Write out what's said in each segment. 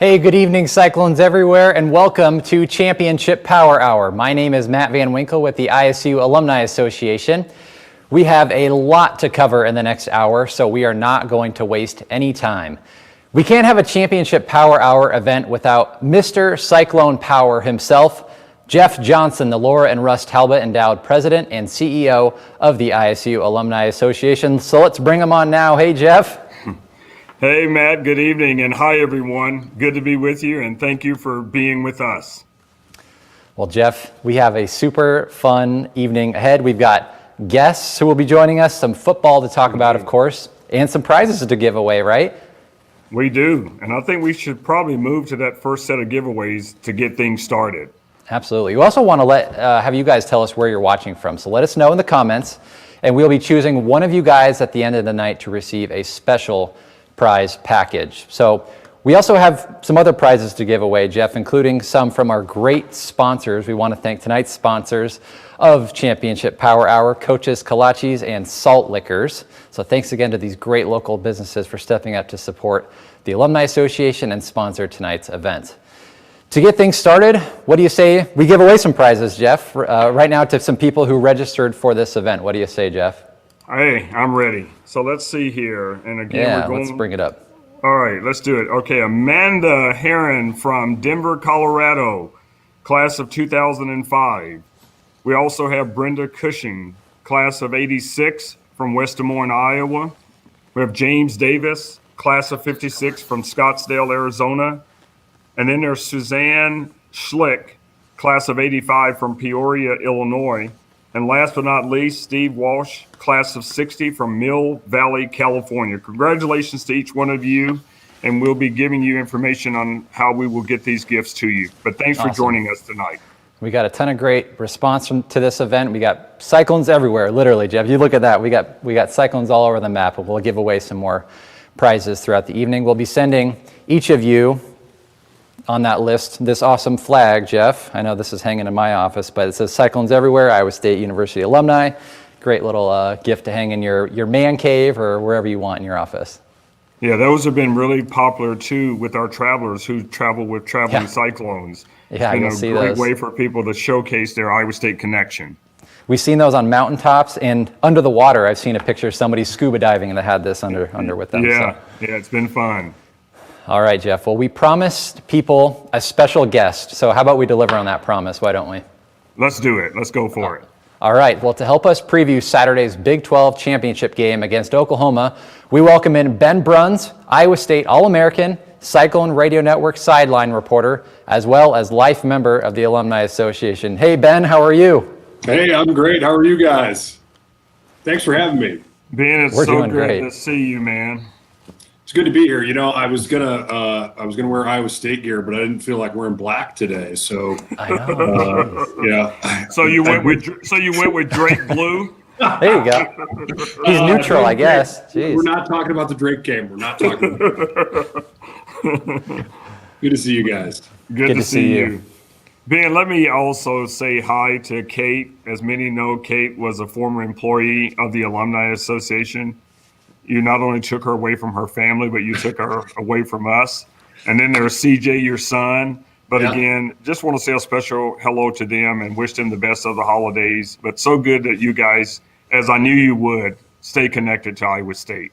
Hey, good evening, Cyclones everywhere, and welcome to Championship Power Hour. My name is Matt Van Winkle with the ISU Alumni Association. We have a lot to cover in the next hour, so we are not going to waste any time. We can't have a Championship Power Hour event without Mr. Cyclone Power himself, Jeff Johnson, the Laura and Russ Talbot Endowed President and CEO of the ISU Alumni Association. So let's bring him on now. Hey, Jeff. Hey, Matt, good evening, and hi, everyone. Good to be with you, and thank you for being with us. Well, Jeff, we have a super fun evening ahead. We've got guests who will be joining us, some football to talk about, of course, and some prizes to give away, right? We do, and I think we should probably move to that first set of giveaways to get things started. Absolutely. We also want to have you guys tell us where you're watching from, so let us know in the comments, and we'll be choosing one of you guys at the end of the night to receive a special prize package. So we also have some other prizes to give away, Jeff, including some from our great sponsors. We want to thank tonight's sponsors of Championship Power Hour, Coaches, Kolaches, and Salt Liquors. So thanks again to these great local businesses for stepping up to support the Alumni Association and sponsor tonight's event. To get things started, what do you say we give away some prizes, Jeff, right now to some people who registered for this event? What do you say, Jeff? Hey, I'm ready. So let's see here. And again, let's bring it up. All right, let's do it. Okay, Amanda Heron from Denver, Colorado, class of 2005. We also have Brenda Cushing, class of 86 from West Des Moines, Iowa. We have James Davis, class of 56 from Scottsdale, Arizona. And then there's Suzanne Schlick, class of 85 from Peoria, Illinois. And last but not least, Steve Walsh, class of 60 from Mill Valley, California. Congratulations to each one of you, and we'll be giving you information on how we will get these gifts to you. But thanks for joining us tonight. We got a ton of great response to this event. We got cyclones everywhere, literally, Jeff. You look at that. We got cyclones all over the map, and we'll give away some more prizes throughout the evening. We'll be sending each of you on that list this awesome flag, Jeff. I know this is hanging in my office, but it says Cyclones Everywhere, Iowa State University Alumni. Great little gift to hang in your man cave or wherever you want in your office. Yeah, those have been really popular too with our travelers who travel with traveling Cyclones. Yeah, I can see those. It's been a great way for people to showcase their Iowa State connection. We've seen those on mountaintops and under the water. I've seen a picture of somebody scuba diving and they had this under with them. Yeah, it's been fun. All right, Jeff. Well, we promised people a special guest. So how about we deliver on that promise? Why don't we? Let's do it. Let's go for it. All right. Well, to help us preview Saturday's Big 12 championship game against Oklahoma, we welcome in Ben Bruns, Iowa State All-American, Cyclone Radio Network sideline reporter, as well as life member of the Alumni Association. Hey, Ben, how are you? Hey, I'm great. How are you guys? Thanks for having me. Ben, it's so great to see you, man. It's good to be here. You know, I was gonna wear Iowa State gear, but I didn't feel like wearing black today. So I know. Yeah. So you went with Drake blue. There you go. He's neutral, I guess. Jeez. We're not talking about the Drake game. We're not talking about it. Good to see you guys. Good to see you. Ben, let me also say hi to Kate. As many know, Kate was a former employee of the Alumni Association. You not only took her away from her family, but you took her away from us. And then there's CJ, your son. But again, just want to say a special hello to them and wish them the best of the holidays. But so good that you guys, as I knew you would, stay connected to Iowa State.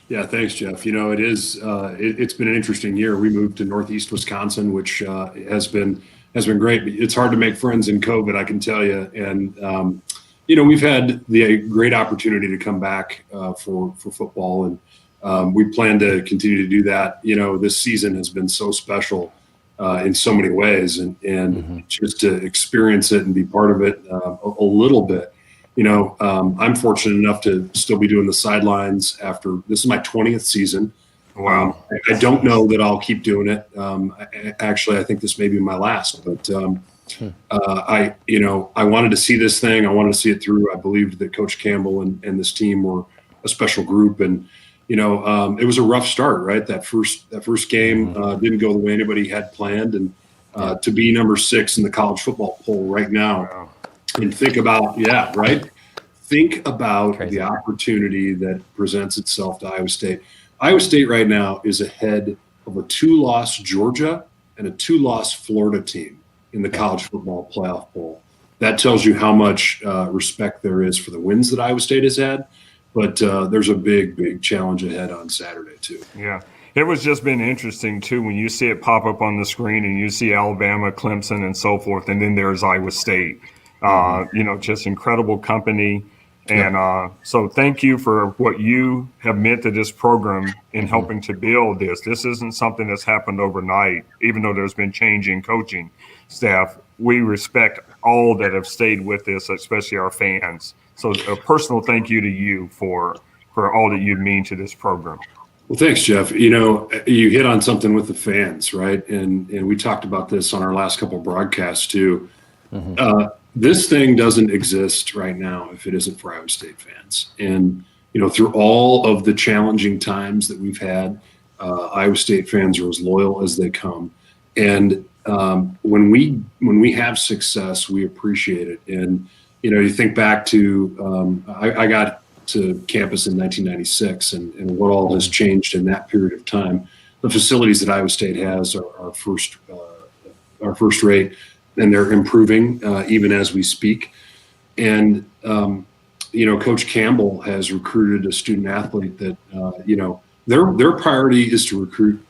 Yeah, thanks, Jeff. You know, it is. It's been an interesting year. We moved to Northeast Wisconsin, which has been great. It's hard to make friends in COVID, I can tell you. And you know, we've had the great opportunity to come back for football, and we plan to continue to do that. You know, this season has been so special in so many ways, and just to experience it and be part of it a little bit. You know, I'm fortunate enough to still be doing the sidelines after this is my 20th season. Wow. I don't know that I'll keep doing it. Actually, I think this may be my last, but I wanted to see this thing. I wanted to see it through. I believed that Coach Campbell and this team were a special group, and you know, it was a rough start, right? That first game didn't go the way anybody had planned, and to be number 6 in the college football poll right now, and think about Crazy. the opportunity that presents itself to Iowa State. Iowa State right now is ahead of a 2-loss Georgia and a 2-loss Florida team in the college football playoff poll. That tells you how much respect there is for the wins that Iowa State has had. But there's a big challenge ahead on Saturday, too. Yeah. It was just been interesting, too, when you see it pop up on the screen and you see Alabama, Clemson, and so forth, and then there's Iowa State. Just incredible company. And so thank you for what you have meant to this program in helping to build this. This isn't something that's happened overnight, even though there's been change in coaching staff. We respect all that have stayed with this, especially our fans. So a personal thank you to you for all that you mean to this program. Well, thanks, Jeff. You hit on something with the fans, right? And we talked about this on our last couple of broadcasts too. This thing doesn't exist right now if it isn't for Iowa State fans. And, through all of the challenging times that we've had, Iowa State fans are as loyal as they come. And when we have success, we appreciate it. And, you think back to, I got to campus in 1996 and what all has changed in that period of time. The facilities that Iowa State has are first rate, and they're improving even as we speak. And, Coach Campbell has recruited a student athlete that, their priority is to recruit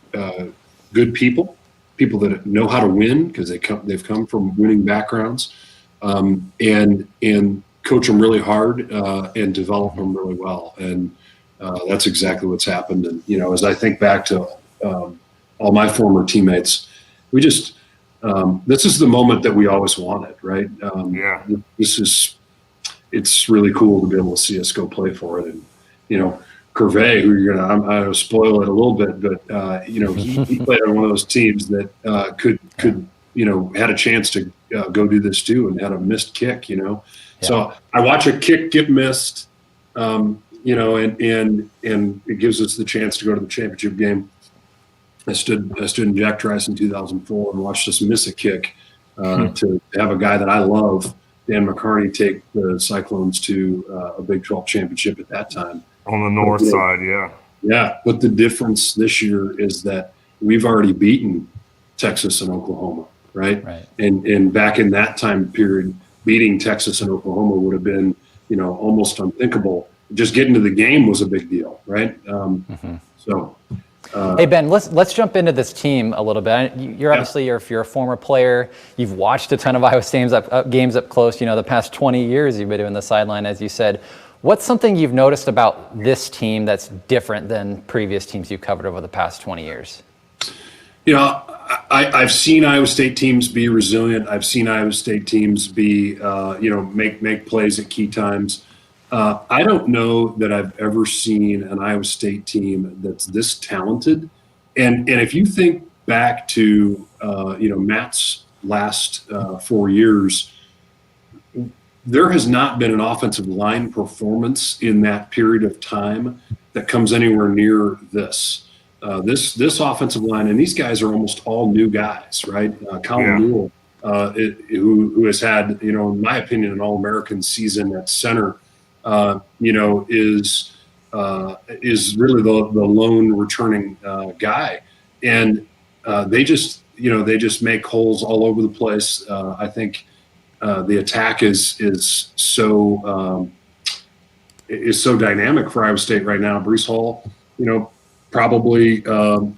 good people that know how to win because they've come from winning backgrounds, and coach them really hard and develop them really well. And that's exactly what's happened. And, as I think back to all my former teammates, we just, this is the moment that we always wanted, right? It's really cool to be able to see us go play for it. And, Curvey, who I'm going to spoil it a little bit, but, he played on one of those teams that could had a chance to go do this too and had a missed kick, So I watch a kick get missed, and it gives us the chance to go to the championship game. I stood in Jack Trice in 2004 and watched us miss a kick to have a guy that I love, Dan McCarney, take the Cyclones to a Big 12 championship at that time. On the north side, yeah. Yeah, but the difference this year is that we've already beaten Texas and Oklahoma, right? And back in that time period, beating Texas and Oklahoma would have been, almost unthinkable. Just getting to the game was a big deal, right? So. Hey Ben, let's jump into this team a little bit. You're obviously if you're a former player, you've watched a ton of Iowa State games up close. The past 20 years you've been doing the sideline, as you said. What's something you've noticed about this team that's different than previous teams you've covered over the past 20 years? I've seen Iowa State teams be resilient. I've seen Iowa State teams be, make plays at key times. I don't know that I've ever seen an Iowa State team that's this talented. And if you think back to, Matt's last 4 years, there has not been an offensive line performance in that period of time that comes anywhere near this. This offensive line, and these guys are almost all new guys, right? Colin Newell, who has had, in my opinion, an All-American season at center, is really the lone returning guy, and they just make holes all over the place. I think the attack is so dynamic for Iowa State right now. Breece Hall, probably. I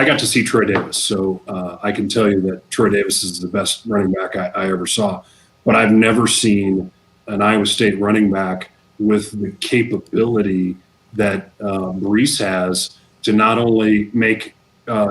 got to see Troy Davis, so I can tell you that Troy Davis is the best running back I ever saw. But I've never seen an Iowa State running back with the capability that Breece has to not only make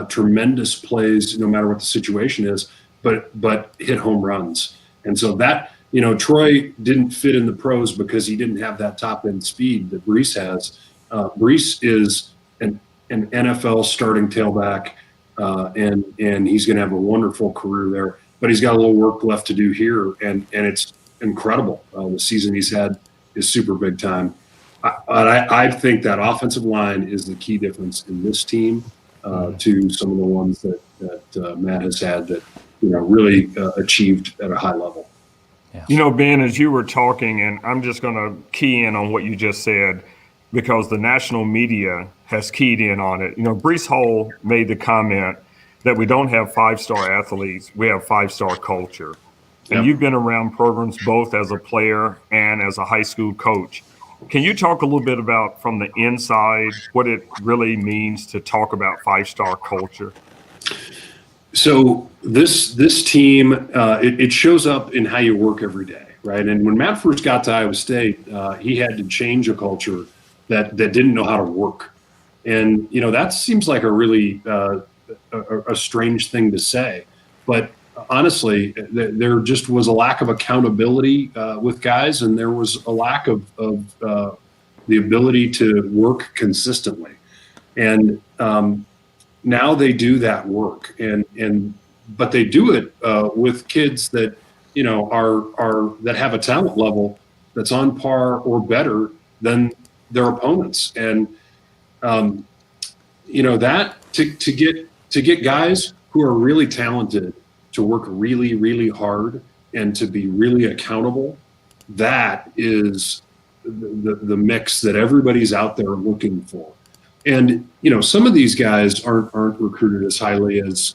tremendous plays no matter what the situation is, but hit home runs. And so that, Troy didn't fit in the pros because he didn't have that top end speed that Breece has. Breece is an NFL starting tailback, and he's going to have a wonderful career there. But he's got a little work left to do here, and it's incredible. The season he's had is super big time. I think that offensive line is the key difference in this team to some of the ones that Matt has had that really achieved at a high level. Yeah. Ben, as you were talking, and I'm just going to key in on what you just said, because the national media has keyed in on it. Brees Hall made the comment that we don't have five-star athletes, we have five-star culture. And you've been around programs both as a player and as a high school coach. Can you talk a little bit about, from the inside, what it really means to talk about five-star culture? So this team, it shows up in how you work every day, right? And when Matt first got to Iowa State, he had to change a culture that didn't know how to work. And, that seems like a really a strange thing to say. But honestly, there just was a lack of accountability with guys, and there was a lack of the ability to work consistently. And now they do that work, but they do it with kids that are that have a talent level that's on par or better than their opponents. And that to get guys who are really talented to work really, really hard and to be really accountable, that is the mix that everybody's out there looking for. And some of these guys aren't recruited as highly as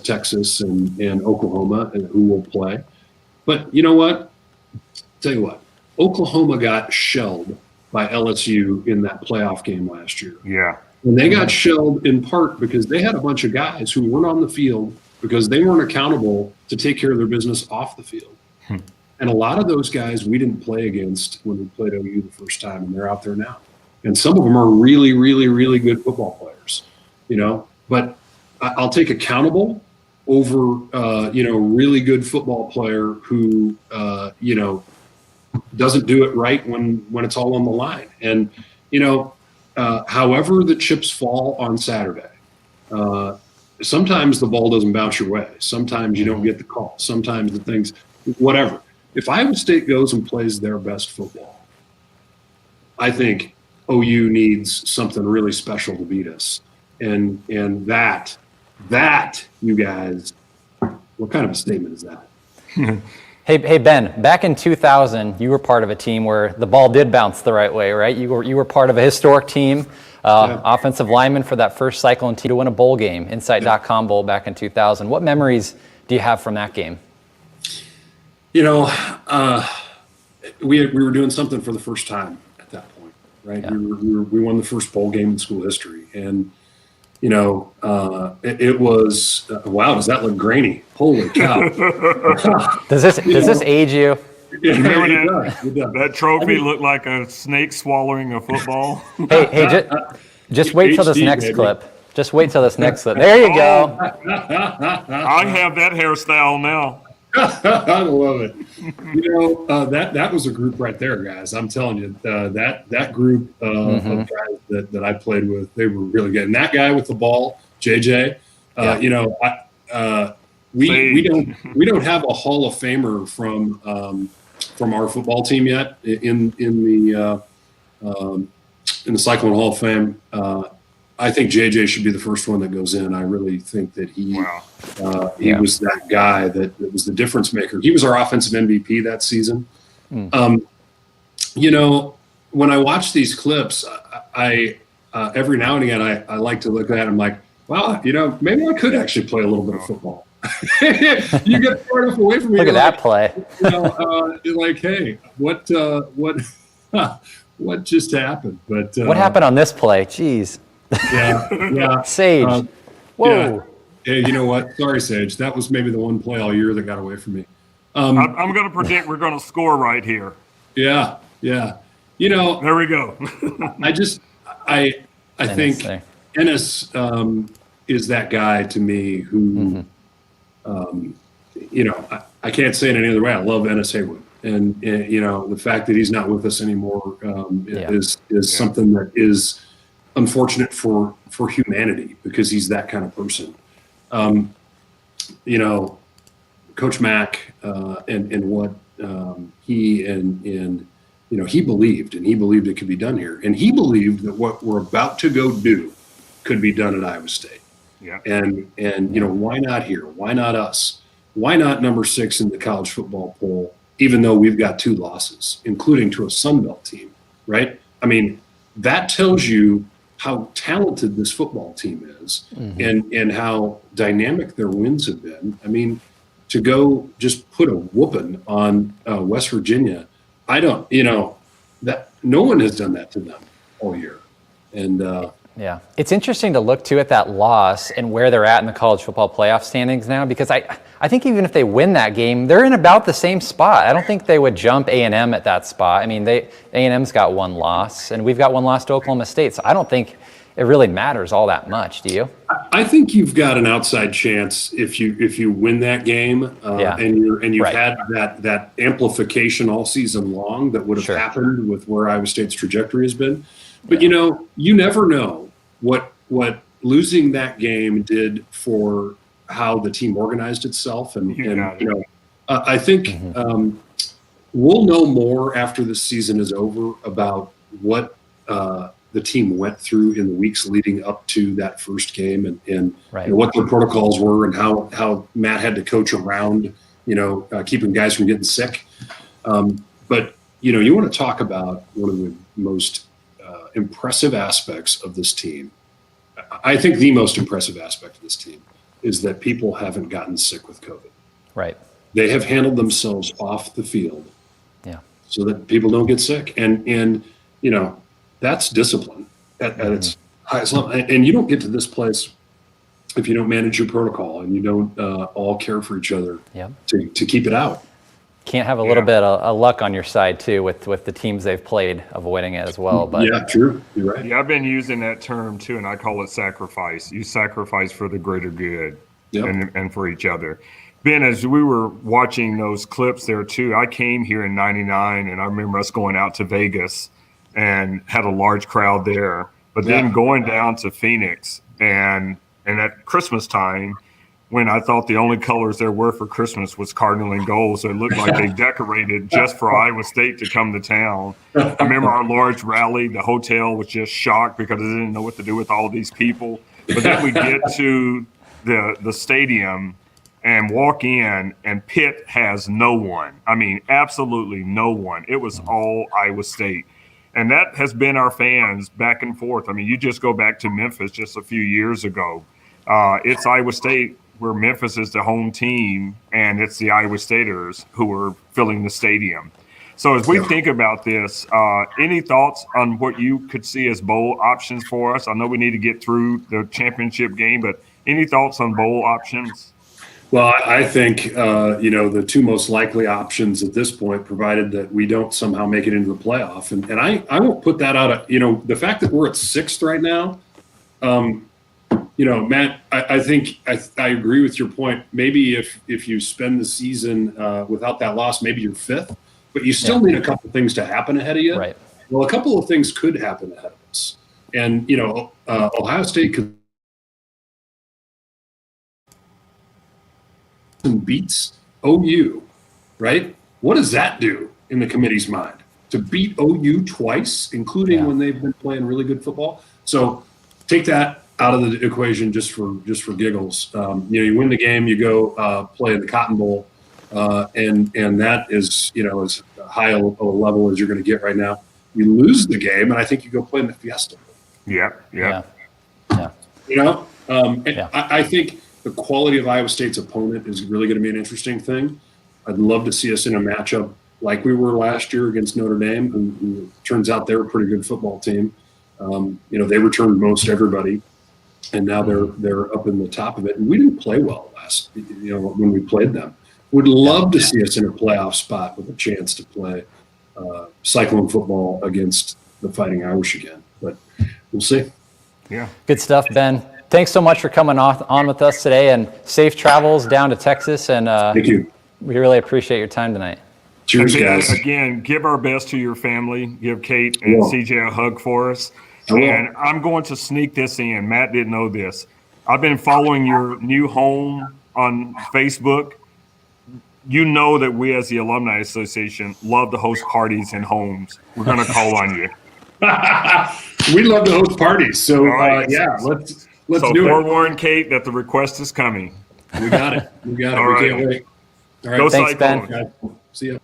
Texas and Oklahoma, and who will play. But you know what? Tell you what, Oklahoma got shelled by LSU in that playoff game last year. Yeah. And they got shelled in part because they had a bunch of guys who weren't on the field because they weren't accountable to take care of their business off the field. And a lot of those guys we didn't play against when we played OU the first time, and they're out there now. And some of them are really, really, really good football players, But I'll take accountable over, really good football player who, doesn't do it right when it's all on the line. And, however the chips fall on Saturday, sometimes the ball doesn't bounce your way. Sometimes you don't get the call. Sometimes the things, whatever. If Iowa State goes and plays their best football, I think OU needs something really special to beat us. And that, you guys, what kind of a statement is that? Hey Ben, back in 2000, you were part of a team where the ball did bounce the right way, right? You were part of a historic team, offensive lineman for that first Cyclone team to win a bowl game, Insight.com Bowl back in 2000. What memories do you have from that game? We were doing something for the first time at that point, right? Yeah. We won the first bowl game in school history, and it was wow. Does that look grainy? Holy cow! Does this age you? You remember that trophy looked like a snake swallowing a football? Hey, just wait till this next clip. Just wait till this next clip. There you go. I have that hairstyle now. I love it. That was a group right there, guys. I'm telling you, that group of guys that I played with, they were really good. And that guy with the ball, JJ, we don't have a Hall of Famer from our football team yet in the Cyclone Hall of Fame. I think JJ should be the first one that goes in. I really think that he was that guy that was the difference maker. He was our offensive MVP that season. When I watch these clips, I every now and again I like to look at it. I'm like, wow, maybe I could actually play a little bit of football. You get far enough away from me. Look at that play. You're like, hey, what just happened? But what happened on this play? Jeez. Yeah. Sage. Whoa. Yeah. Hey, you know what? Sorry, Sage. That was maybe the one play all year that got away from me. I'm going to predict we're going to score right here. Yeah. There we go. I think Ennis is that guy to me who, I can't say it any other way. I love Ennis Haywood. And the fact that he's not with us anymore is something that is unfortunate for humanity, because he's that kind of person. Coach Mack and what he he believed it could be done here, and he believed that what we're about to go do could be done at Iowa State. Yeah. And why not here? Why not us? Why not number 6 in the college football poll, even though we've got 2 losses, including to a Sun Belt team, right? I mean, that tells you how talented this football team is, and how dynamic their wins have been. I mean, to go just put a whooping on West Virginia, I don't, that no one has done that to them all year. And yeah, it's interesting to look too at that loss and where they're at in the college football playoff standings now, because I think even if they win that game, they're in about the same spot. I don't think they would jump A&M at that spot. I mean, A&M's got one loss, and we've got one loss to Oklahoma State, so I don't think it really matters all that much. Do you? I think you've got an outside chance if you win that game, and you've had that amplification all season long that would have happened with where Iowa State's trajectory has been. But you never know what losing that game did for how the team organized itself, and I think we'll know more after the season is over about what the team went through in the weeks leading up to that first game, and what their protocols were, and how Matt had to coach around keeping guys from getting sick. But you want to talk about one of the most impressive aspects of this team. I think the most impressive aspect of this team is that people haven't gotten sick with COVID. Right. They have handled themselves off the field, so that people don't get sick, and that's discipline at its highest level. And you don't get to this place if you don't manage your protocol and you don't all care for each other to keep it out. Can't have a little bit of luck on your side too with the teams they've played, avoiding it as well. But yeah, true. You're right. Yeah, I've been using that term too, and I call it sacrifice. You sacrifice for the greater good and for each other. Ben, as we were watching those clips there too, I came here in '99, and I remember us going out to Vegas and had a large crowd there. But then going down to Phoenix and at Christmas time, when I thought the only colors there were for Christmas was cardinal and gold. So it looked like they decorated just for Iowa State to come to town. I remember our large rally, the hotel was just shocked because they didn't know what to do with all these people. But then we get to the stadium and walk in, and Pitt has no one. I mean, absolutely no one. It was all Iowa State. And that has been our fans back and forth. I mean, you just go back to Memphis just a few years ago. It's Iowa State, where Memphis is the home team, and it's the Iowa Staters who are filling the stadium. So as we think about this, any thoughts on what you could see as bowl options for us? I know we need to get through the championship game, but any thoughts on bowl options? Well, I think, the two most likely options at this point, provided that we don't somehow make it into the playoff. And I won't put that out of, the fact that we're at sixth right now, Matt, I think I agree with your point. Maybe if you spend the season without that loss, maybe you're fifth, but you still need a couple things to happen ahead of you. Right. Well, a couple of things could happen ahead of us. And, Ohio State could beats OU, right? What does that do in the committee's mind? To beat OU twice, including when they've been playing really good football. So take that out of the equation just for giggles. You win the game, you go play in the Cotton Bowl, and that is as high a level as you're going to get right now. You lose the game, and I think you go play in the Fiesta Bowl. Yeah. I think the quality of Iowa State's opponent is really going to be an interesting thing. I'd love to see us in a matchup like we were last year against Notre Dame, who turns out they're a pretty good football team. They returned most everybody, and now they're up in the top of it. And we didn't play well when we played them. Would love to see us in a playoff spot with a chance to play Cyclone football against the Fighting Irish again. But we'll see. Yeah. Good stuff, Ben. Thanks so much for coming on with us today, and safe travels down to Texas. And thank you. We really appreciate your time tonight. Cheers, guys. Again, give our best to your family. Give Kate and CJ a hug for us. And I'm going to sneak this in. Matt didn't know this. I've been following your new home on Facebook. You know that we as the Alumni Association love to host parties in homes. We're going to call on you. We love to host parties. So, let's do it. Forewarn Kate that the request is coming. We got it. We All right. can't wait. All right. Go Thanks, Cyclone. Ben. See ya.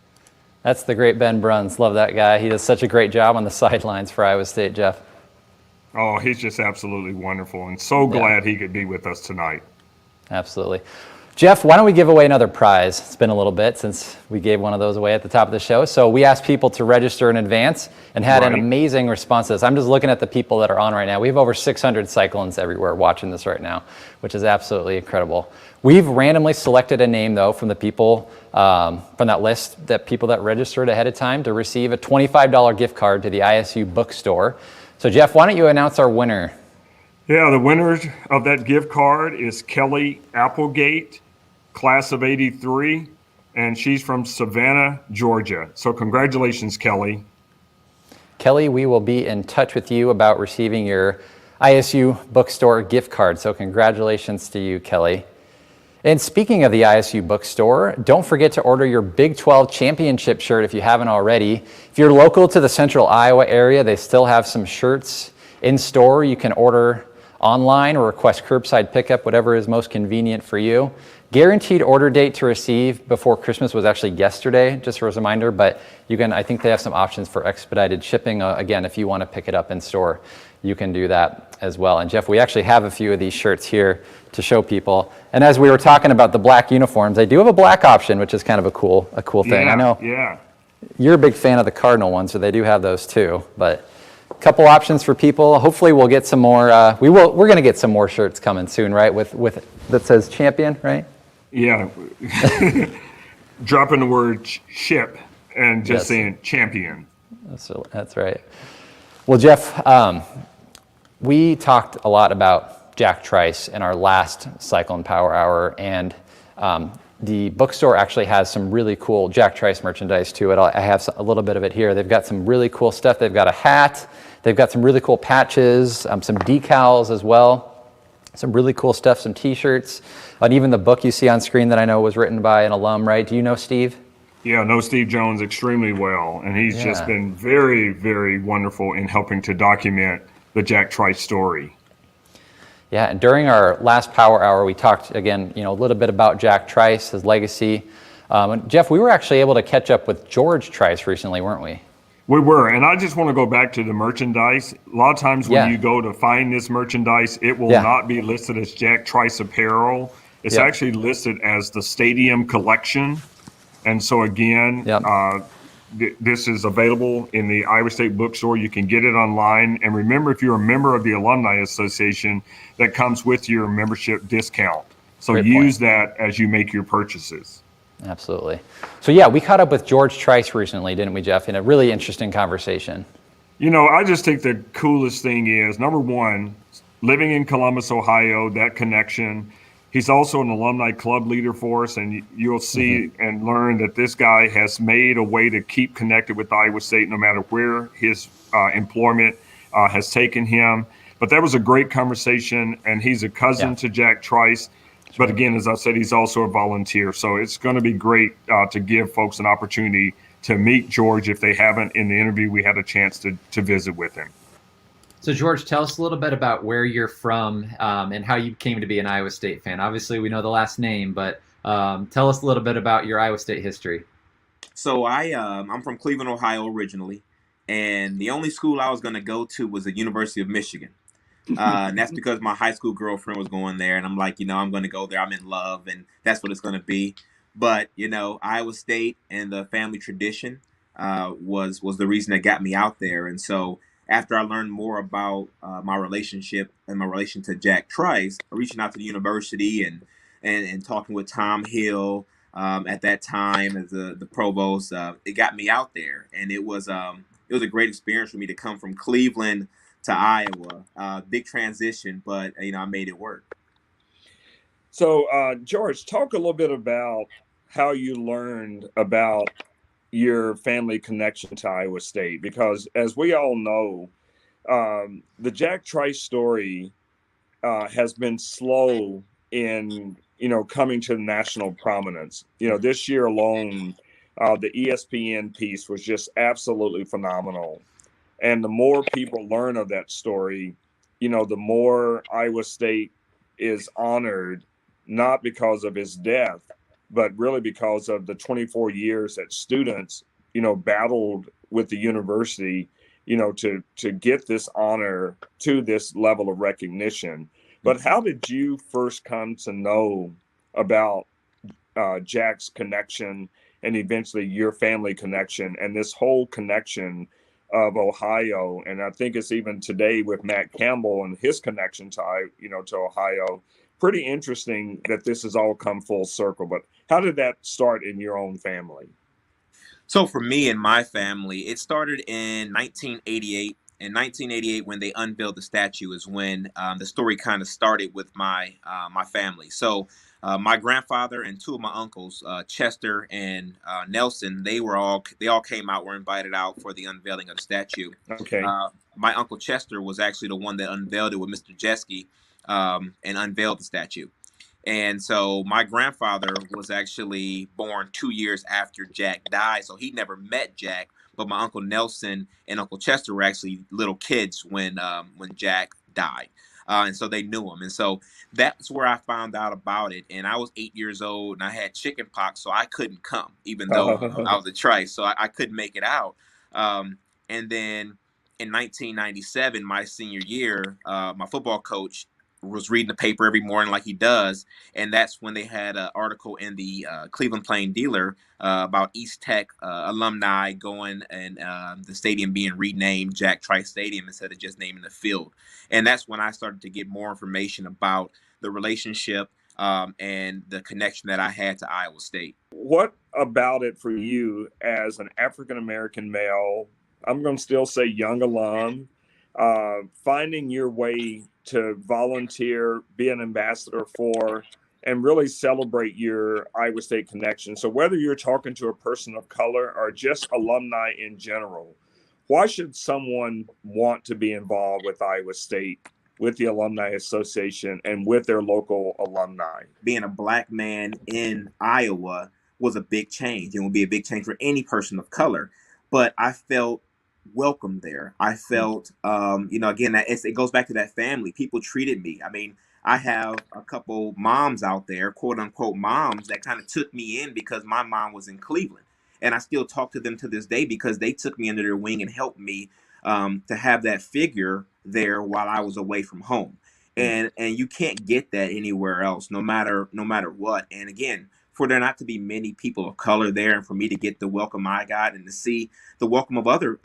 That's the great Ben Bruns. Love that guy. He does such a great job on the sidelines for Iowa State, Jeff. Oh, he's just absolutely wonderful, and so glad he could be with us tonight. Absolutely. Jeff, why don't we give away another prize? It's been a little bit since we gave one of those away at the top of the show. So we asked people to register in advance and had an amazing response to this. I'm just looking at the people that are on right now. We have over 600 Cyclones everywhere watching this right now, which is absolutely incredible. We've randomly selected a name, though, from the people, from that list, that people that registered ahead of time to receive a $25 gift card to the ISU Bookstore. So Jeff, why don't you announce our winner? Yeah, the winner of that gift card is Kelly Applegate, class of '83, and she's from Savannah, Georgia. So congratulations, Kelly. Kelly, we will be in touch with you about receiving your ISU Bookstore gift card. So congratulations to you, Kelly. And speaking of the ISU Bookstore, don't forget to order your Big 12 Championship shirt if you haven't already. If you're local to the central Iowa area, they still have some shirts in store. You can order online or request curbside pickup, whatever is most convenient for you. Guaranteed order date to receive before Christmas was actually yesterday, just as a reminder, but you can, I think they have some options for expedited shipping. Again, if you want to pick it up in store, you can do that as well. And Jeff, we actually have a few of these shirts here to show people. And as we were talking about the black uniforms, they do have a black option, which is kind of a cool thing. I know you're a big fan of the Cardinal ones, so they do have those too, but couple options for people. Hopefully we'll get some more, we're going to get some more shirts coming soon, right? With that says champion, right? Yeah. Dropping the word ship and just saying champion. That's right. Well, Jeff, we talked a lot about Jack Trice in our last Cyclone Power Hour, and the bookstore actually has some really cool Jack Trice merchandise too. I have a little bit of it here. They've got some really cool stuff. They've got a hat. They've got some really cool patches, some decals as well. Some really cool stuff, some t-shirts, and even the book you see on screen that I know was written by an alum, right? Do you know Steve? Yeah, I know Steve Jones extremely well, and he's just been very, very wonderful in helping to document the Jack Trice story. Yeah, and during our last Power Hour, we talked again, a little bit about Jack Trice, his legacy. Jeff, we were actually able to catch up with George Trice recently, weren't we? We were, and I just want to go back to the merchandise. A lot of times when you go to find this merchandise, it will not be listed as Jack Trice apparel. It's actually listed as the Stadium Collection. And so again, this is available in the Iowa State Bookstore. You can get it online. And remember, if you're a member of the Alumni Association, that comes with your membership discount. So use that as you make your purchases. Absolutely. So yeah, we caught up with George Trice recently, didn't we, Jeff, in a really interesting conversation. I just think the coolest thing is, number one, living in Columbus, Ohio, that connection. He's also an alumni club leader for us, and you'll see and learn that this guy has made a way to keep connected with Iowa State no matter where his employment has taken him. But that was a great conversation, and he's a cousin to Jack Trice. But again, as I said, he's also a volunteer. So it's going to be great to give folks an opportunity to meet George if they haven't. In the interview, we had a chance to visit with him. So George, tell us a little bit about where you're from and how you came to be an Iowa State fan. Obviously, we know the last name, but tell us a little bit about your Iowa State history. So I'm from Cleveland, Ohio originally, and the only school I was going to go to was the University of Michigan. And that's because my high school girlfriend was going there, and I'm like, I'm going to go there. I'm in love, and that's what it's going to be. But, Iowa State and the family tradition was the reason that got me out there. And so after I learned more about my relationship and my relation to Jack Trice, reaching out to the university and talking with Tom Hill at that time as the provost, it got me out there. And it was a great experience for me to come from Cleveland to Iowa. Big transition, but I made it work. So George, talk a little bit about how you learned about your family connection to Iowa State, because as we all know, the Jack Trice story has been slow in coming to national prominence. This year alone, the ESPN piece was just absolutely phenomenal. And the more people learn of that story, the more Iowa State is honored, not because of his death, but really because of the 24 years that students battled with the university, to get this honor to this level of recognition. But how did you first come to know about Jack's connection and eventually your family connection and this whole connection of Ohio? And I think it's even today with Matt Campbell and his connection to, to Ohio, pretty interesting that this has all come full circle. But how did that start in your own family? So for me and my family, it started in 1988. In 1988, when they unveiled the statue, is when the story kind of started with my family. So my grandfather and two of my uncles, Chester and Nelson, they all came out, were invited out for the unveiling of the statue. Okay. My uncle Chester was actually the one that unveiled it with Mr. Jeske, and unveiled the statue. And so my grandfather was actually born 2 years after Jack died, so he never met Jack. But my Uncle Nelson and Uncle Chester were actually little kids when Jack died, and so they knew him. And so that's where I found out about it. And I was 8 years old, and I had chicken pox, so I couldn't come, even though I was a Trice, so I couldn't make it out. And then in 1997, my senior year, my football coach was reading the paper every morning like he does, and that's when they had an article in the Cleveland Plain Dealer about East Tech alumni going and the stadium being renamed Jack Trice Stadium instead of just naming the field. And that's when I started to get more information about the relationship and the connection that I had to Iowa State. What about it for you as an African-American male, I'm going to still say young alum, finding your way to volunteer, be an ambassador for, and really celebrate your Iowa State connection? So whether you're talking to a person of color or just alumni in general, why should someone want to be involved with Iowa State, with the Alumni Association, and with their local alumni? Being a Black man in Iowa was a big change. It would be a big change for any person of color. But I felt welcome there. I felt, again, it goes back to that family. People treated me. I mean, I have a couple moms out there, quote unquote moms, that kind of took me in because my mom was in Cleveland. And I still talk to them to this day because they took me under their wing and helped me to have that figure there while I was away from home. And you can't get that anywhere else, no matter what. And again, for there not to be many people of color there, and for me to get the welcome I got, and to see the welcome of other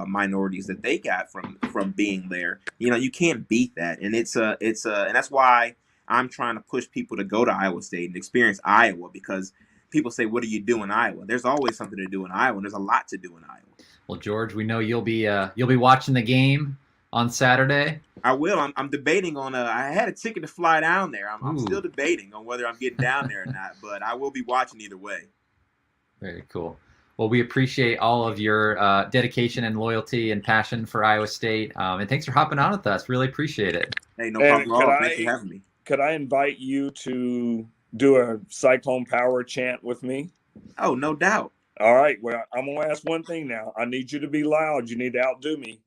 minorities that they got from being there, you can't beat that. And and that's why I'm trying to push people to go to Iowa State and experience Iowa, because people say, "What do you do in Iowa?" There's always something to do in Iowa, and there's a lot to do in Iowa. Well, George, we know you'll be watching the game on Saturday. I will. I'm debating on I had a ticket to fly down there. I'm still debating on whether I'm getting down there or not, but I will be watching either way. Very cool. Well, we appreciate all of your dedication and loyalty and passion for Iowa State. And thanks for hopping on with us. Really appreciate it. Hey, no problem at all. Thanks for having me. Could I invite you to do a Cyclone Power chant with me? Oh, no doubt. All right. Well, I'm going to ask one thing now. I need you to be loud. You need to outdo me.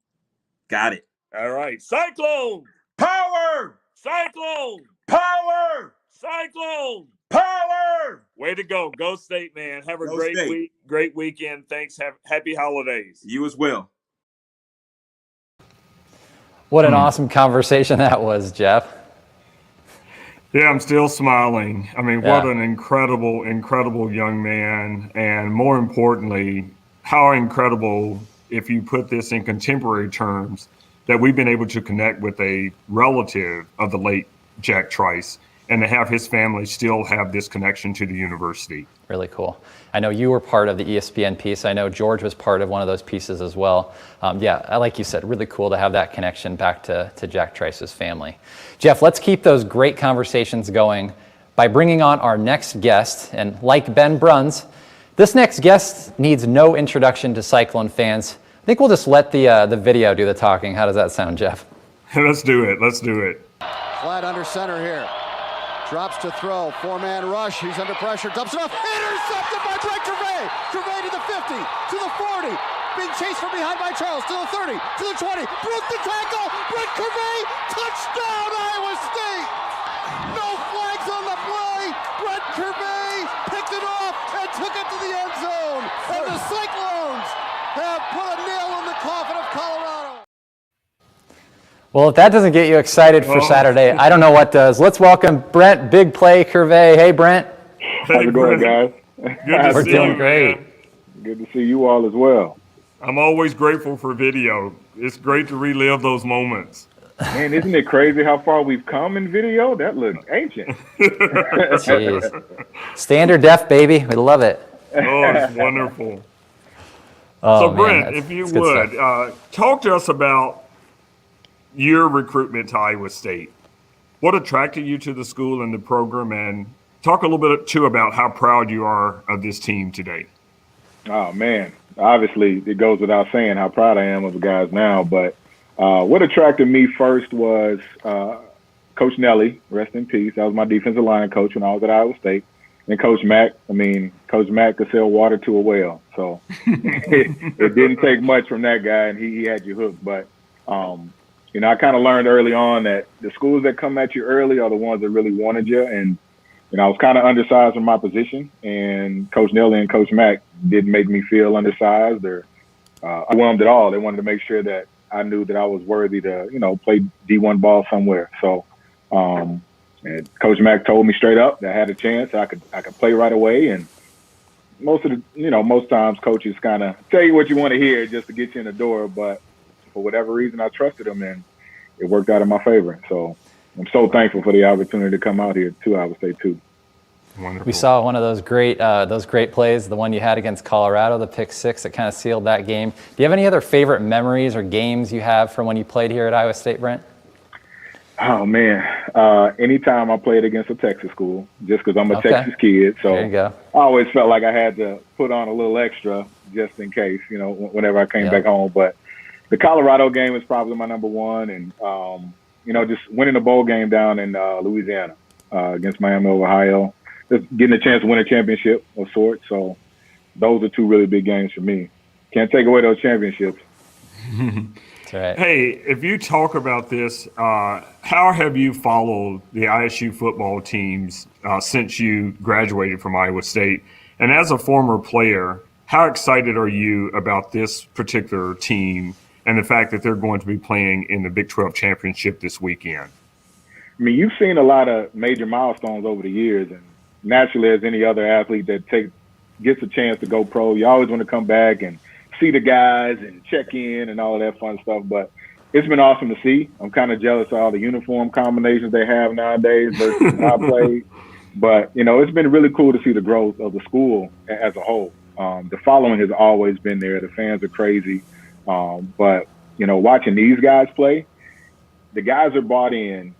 Got it. All right. Cyclone! Power! Cyclone! Power! Cyclone! Power! Way to go. Go State, man. Have a Go great State. week. Great weekend. Thanks. Happy holidays. You as well. What an awesome conversation that was, Jeff. Yeah, I'm still smiling. I mean, Yeah. what an incredible, incredible young man. And more importantly, how incredible, if you put this in contemporary terms, that we've been able to connect with a relative of the late Jack Trice, and to have his family still have this connection to the university. Really cool. I know you were part of the ESPN piece. I know George was part of one of those pieces as well. Like you said, really cool to have that connection back to Jack Trice's family. Jeff, let's keep those great conversations going by bringing on our next guest. And like Ben Bruns, this next guest needs no introduction to Cyclone fans. I think we'll just let the video do the talking. How does that sound, Jeff? Let's do it. Let's do it. Flat under center here. Drops to throw. Four-man rush. He's under pressure. Dumps it off. Intercepted by Brent Cury. Cury to the 50, to the 40. Being chased from behind by Charles. To the 30, to the 20. Broke the tackle. Brent Cury. Touchdown, Iowa State. No flags on the play. Brent Cury picked it off and took it to the end zone. And the Cyclones Well, if that doesn't get you excited for Saturday, I don't know what does. Let's welcome Brent Big Play Cury. Hey, Brent. How's it going, guys? Good to We're see doing you, great. man. Good to see you all as well. I'm always grateful for video. It's great to relive those moments. Man, isn't it crazy how far we've come in video? That looks ancient. Jeez. Standard def, baby. We love it. Oh, it's wonderful. Oh, So, man, Brent, if you that's good would, stuff. talk to us about your recruitment to Iowa State. What attracted you to the school and the program, and talk a little bit, too, about how proud you are of this team today. Oh, man. Obviously, it goes without saying how proud I am of the guys now. But what attracted me first was Coach Nelly, rest in peace. That was my defensive line coach when I was at Iowa State. And Coach Mack, Coach Mack could sell water to a well. So it didn't take much from that guy, and he had you hooked. But, I kind of learned early on that the schools that come at you early are the ones that really wanted you. And, I was kind of undersized in my position, and Coach Nelly and Coach Mack didn't make me feel undersized or overwhelmed at all. They wanted to make sure that I knew that I was worthy to, play D1 ball somewhere. So, and Coach Mack told me straight up that I had a chance. I could play right away. And most times coaches kind of tell you what you want to hear just to get you in the door. But for whatever reason, I trusted them, and it worked out in my favor. So I'm so thankful for the opportunity to come out here to Iowa State too. Wonderful. We saw one of those great plays, the one you had against Colorado, the pick six that kind of sealed that game. Do you have any other favorite memories or games you have from when you played here at Iowa State, Brent? Oh, man. Anytime I played against a Texas school, just because I'm a Texas kid. So there you go. I always felt like I had to put on a little extra just in case, whenever I came back home. But the Colorado game is probably my number one. And, just winning a bowl game down in Louisiana against Miami of Ohio, just getting a chance to win a championship of sorts. So those are two really big games for me. Can't take away those championships. That's right. Hey, if you talk about this, how have you followed the ISU football teams since you graduated from Iowa State? And as a former player, how excited are you about this particular team and the fact that they're going to be playing in the Big 12 championship this weekend? You've seen a lot of major milestones over the years, and naturally, as any other athlete that gets a chance to go pro, you always want to come back and see the guys and check in and all of that fun stuff. But it's been awesome to see. I'm kind of jealous of all the uniform combinations they have nowadays versus when I played. But, it's been really cool to see the growth of the school as a whole. The following has always been there. The fans are crazy. But, watching these guys play, the guys are bought in.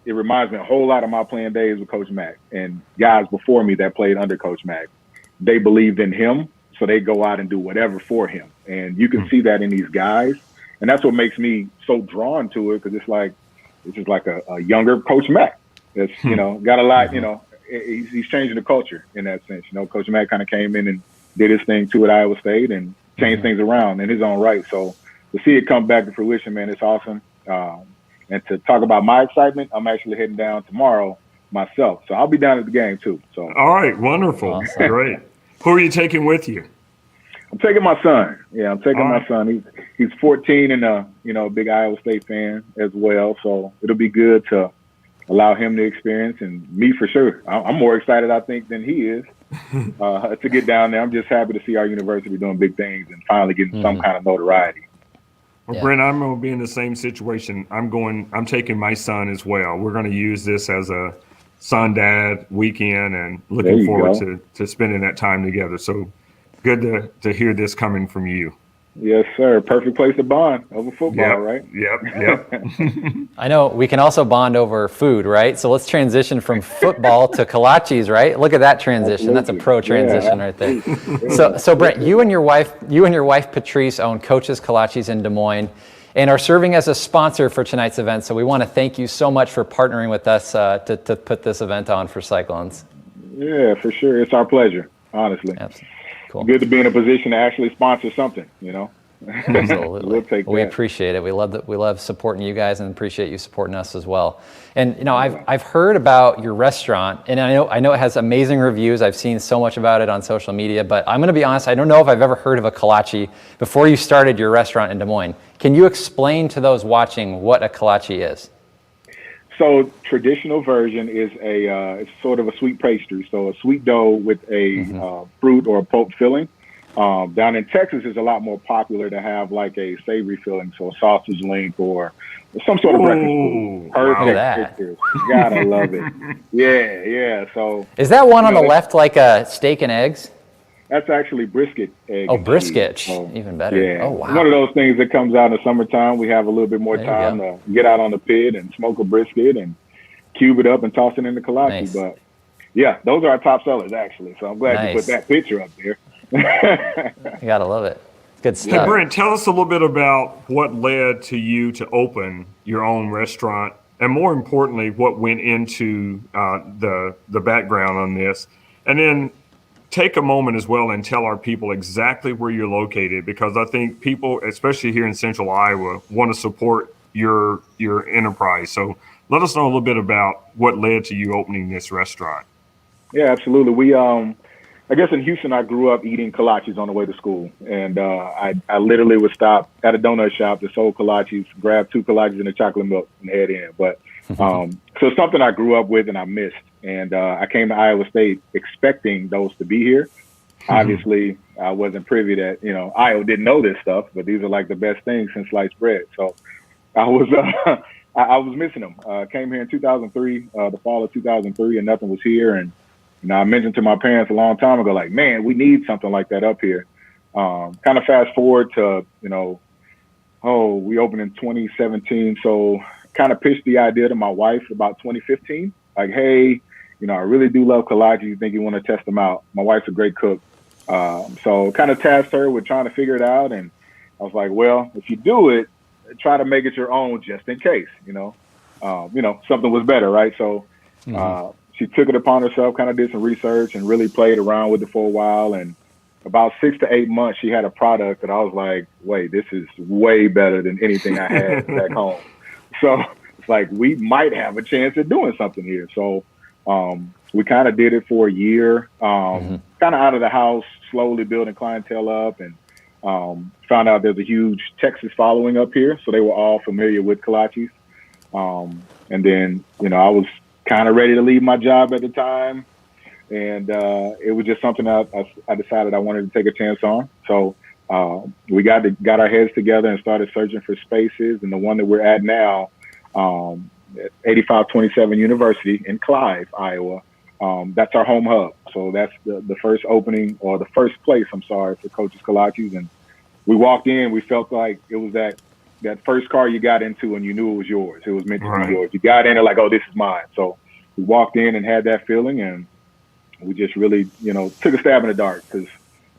It reminds me a whole lot of my playing days with Coach Mack and guys before me that played under Coach Mack. They believed in him, so they go out and do whatever for him. And you can see that in these guys. And that's what makes me so drawn to it, because it's just like a younger Coach Mack. That's, got a lot, he's changing the culture in that sense. Coach Mack kind of came in and did his thing too at Iowa State and changed things around in his own right. So to see it come back to fruition, man, it's awesome. And to talk about my excitement, I'm actually heading down tomorrow myself. So I'll be down at the game too. So all right, wonderful. Awesome. Great. Who are you taking with you? I'm taking my son. Yeah, I'm taking my son. He's 14 and a big Iowa State fan as well. So it'll be good to allow him to experience, and me for sure. I'm more excited, I think, than he is to get down there. I'm just happy to see our university doing big things and finally getting some kind of notoriety. Well, Brent, I'm going to be in the same situation. I'm taking my son as well. We're going to use this as a son-dad weekend and looking forward to spending that time together. So good to hear this coming from you. Yes, sir. Perfect place to bond over football, right? Yep. I know we can also bond over food, right? So let's transition from football to kolaches, right? Look at that transition. That's a pro transition right there. So Brent, you and your wife Patrice own Coach's Kolaches in Des Moines and are serving as a sponsor for tonight's event. So we want to thank you so much for partnering with us to put this event on for Cyclones. Yeah, for sure. It's our pleasure, honestly. Absolutely. Cool. Good to be in a position to actually sponsor something, Absolutely. We'll take We that. appreciate it. We love supporting you guys and appreciate you supporting us as well. And you know, I've heard about your restaurant, and I know it has amazing reviews. I've seen so much about it on social media, but I'm going to be honest, I don't know if I've ever heard of a kolache before you started your restaurant in Des Moines. Can you explain to those watching what a kolache is? So traditional version is it's sort of a sweet pastry. So a sweet dough with a fruit or a pulp filling. Down in Texas, it's a lot more popular to have like a savory filling, so a sausage link or some sort of breakfast food. Perfect. Look at that. picture. Gotta love it. Yeah. So Is that one on the left like a steak and eggs? that's actually brisket egg. Oh, and brisket. cheese. So, Even better. yeah. Oh, wow. One of those things that comes out in the summertime. We have a little bit more There you time go. to get out on the pit and smoke a brisket and cube it up and toss it in the kolache. Nice. But yeah, those are our top sellers actually. So I'm glad you Nice. put that picture up there. You gotta love it. Good Hey, stuff. Brent, tell us a little bit about what led to you to open your own restaurant, and more importantly, what went into the background on this. And then take a moment as well and tell our people exactly where you're located, because I think people, especially here in Central Iowa, want to support your enterprise. So let us know a little bit about what led to you opening this restaurant. Yeah, absolutely. We I guess in Houston, I grew up eating kolaches on the way to school, and I literally would stop at a donut shop that sold kolaches, grab 2 kolaches and a chocolate milk, and head in. But so it's something I grew up with and I missed. And I came to Iowa State expecting those to be here. Obviously, I wasn't privy that Iowa didn't know this stuff, but these are like the best things since sliced bread. So I was I was missing them. Came here in 2003, the fall of 2003, and nothing was here. And I mentioned to my parents a long time ago, like, man, we need something like that up here. Kind of fast forward to, we opened in 2017. So kind of pitched the idea to my wife about 2015. Like, hey, I really do love kolaches. You think you want to test them out? My wife's a great cook. So kind of tasked her with trying to figure it out. And I was like, well, if you do it, try to make it your own just in case, something was better, right? So she took it upon herself, kind of did some research and really played around with it for a while. And about 6 to 8 months, she had a product that I was like, wait, this is way better than anything I had back home. So it's like, we might have a chance at doing something here. So we kind of did it for a year, kind of out of the house, slowly building clientele up, and found out there's a huge Texas following up here. So they were all familiar with kolaches. And then, I was kind of ready to leave my job at the time. And it was just something I decided I wanted to take a chance on. So we got our heads together and started searching for spaces. And the one that we're at now, at 8527 University in Clive, Iowa, that's our home hub. So that's the first opening, or the first place, for Coach's Kolaches. And we walked in, we felt like it was that first car you got into and you knew it was yours. It was meant to be yours. You got in and like, oh, this is mine. So we walked in and had that feeling, and we just really, took a stab in the dark because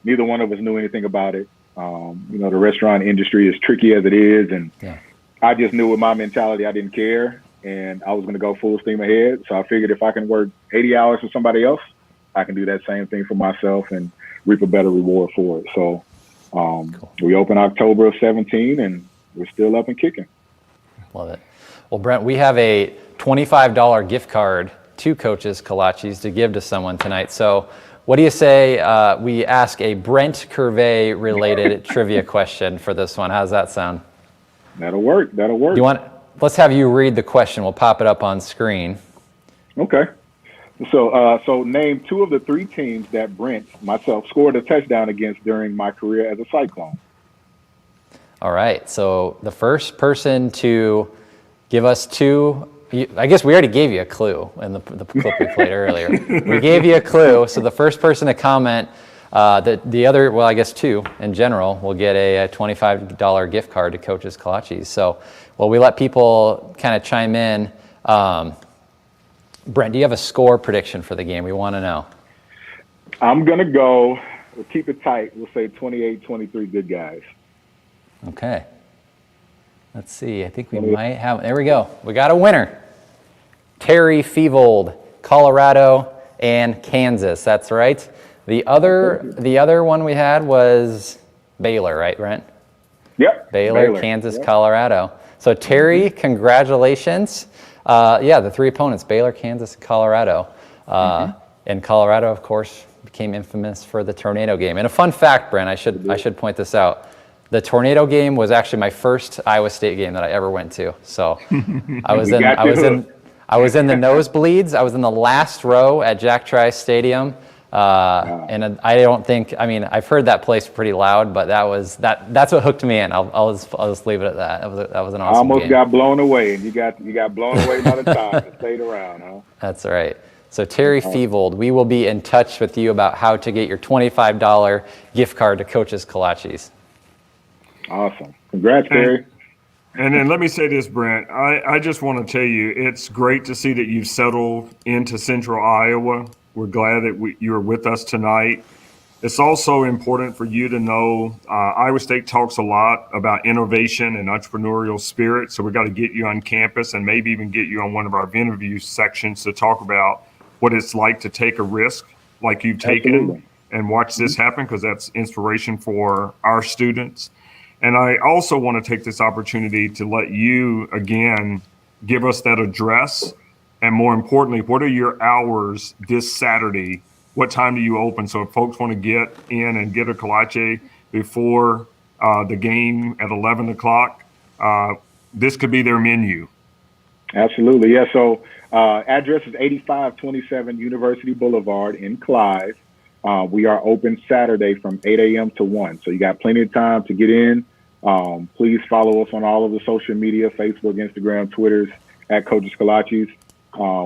neither one of us knew anything about it. The restaurant industry is tricky as it is. And I just knew with my mentality, I didn't care. And I was going to go full steam ahead. So I figured if I can work 80 hours for somebody else, I can do that same thing for myself and reap a better reward for it. So we opened October of 17, and we're still up and kicking. Love it. Well, Brent, we have a $25 gift card to Coach's Kolaches to give to someone tonight. So what do you say we ask a Brent Cury related trivia question for this one? How's that sound? That'll work. Let's have you read the question. We'll pop it up on screen. Okay. So name 2 of the 3 teams that Brent, myself, scored a touchdown against during my career as a Cyclone. All right. So the first person to give us 2, I guess we already gave you a clue in the clip we played earlier. We gave you a clue. So the first person to comment, the other, well, I guess 2 in general, will get a $25 gift card to Coach's Kolaches. So, we let people kind of chime in. Brent, do you have a score prediction for the game? We want to know. I'm going to go, we'll keep it tight. We'll say 28-23 good guys. Okay. Let's see. I think we might have, there we go. We got a winner. Terry Fevold, Colorado and Kansas. That's right. The other one we had was Baylor, right, Brent? Yep. Baylor, Kansas, Yep. Colorado. So Terry, congratulations. The three opponents, Baylor, Kansas, and Colorado. And Colorado, of course, became infamous for the tornado game. And a fun fact, Brent, I should point this out. The tornado game was actually my first Iowa State game that I ever went to. So I was in the nosebleeds. I was in the last row at Jack Trice Stadium. And I don't think, I've heard that place pretty loud, but that's what hooked me in. I'll just leave it at that. That was an awesome I almost game. got blown away, and you got blown away by the time that stayed around, huh? That's right. So Terry Feevold, we will be in touch with you about how to get your $25 gift card to Coach's Kolaches. Awesome. Congrats, Terry. And then let me say this, Brent. I just want to tell you, it's great to see that you've settled into Central Iowa. We're glad that you're with us tonight. It's also important for you to know Iowa State talks a lot about innovation and entrepreneurial spirit. So we got to get you on campus and maybe even get you on one of our interview sections to talk about what it's like to take a risk like you've taken and watch this happen, because that's inspiration for our students. And I also want to take this opportunity to let you, again, give us that address. And more importantly, what are your hours this Saturday? What time do you open? So if folks want to get in and get a kolache before the game at 11 o'clock, this could be their menu. Absolutely. Yeah. So address is 8527 University Boulevard in Clive. We are open Saturday from 8 a.m. to 1. So you got plenty of time to get in. Please follow us on all of the social media, Facebook, Instagram, Twitters, at Coach's Kolaches.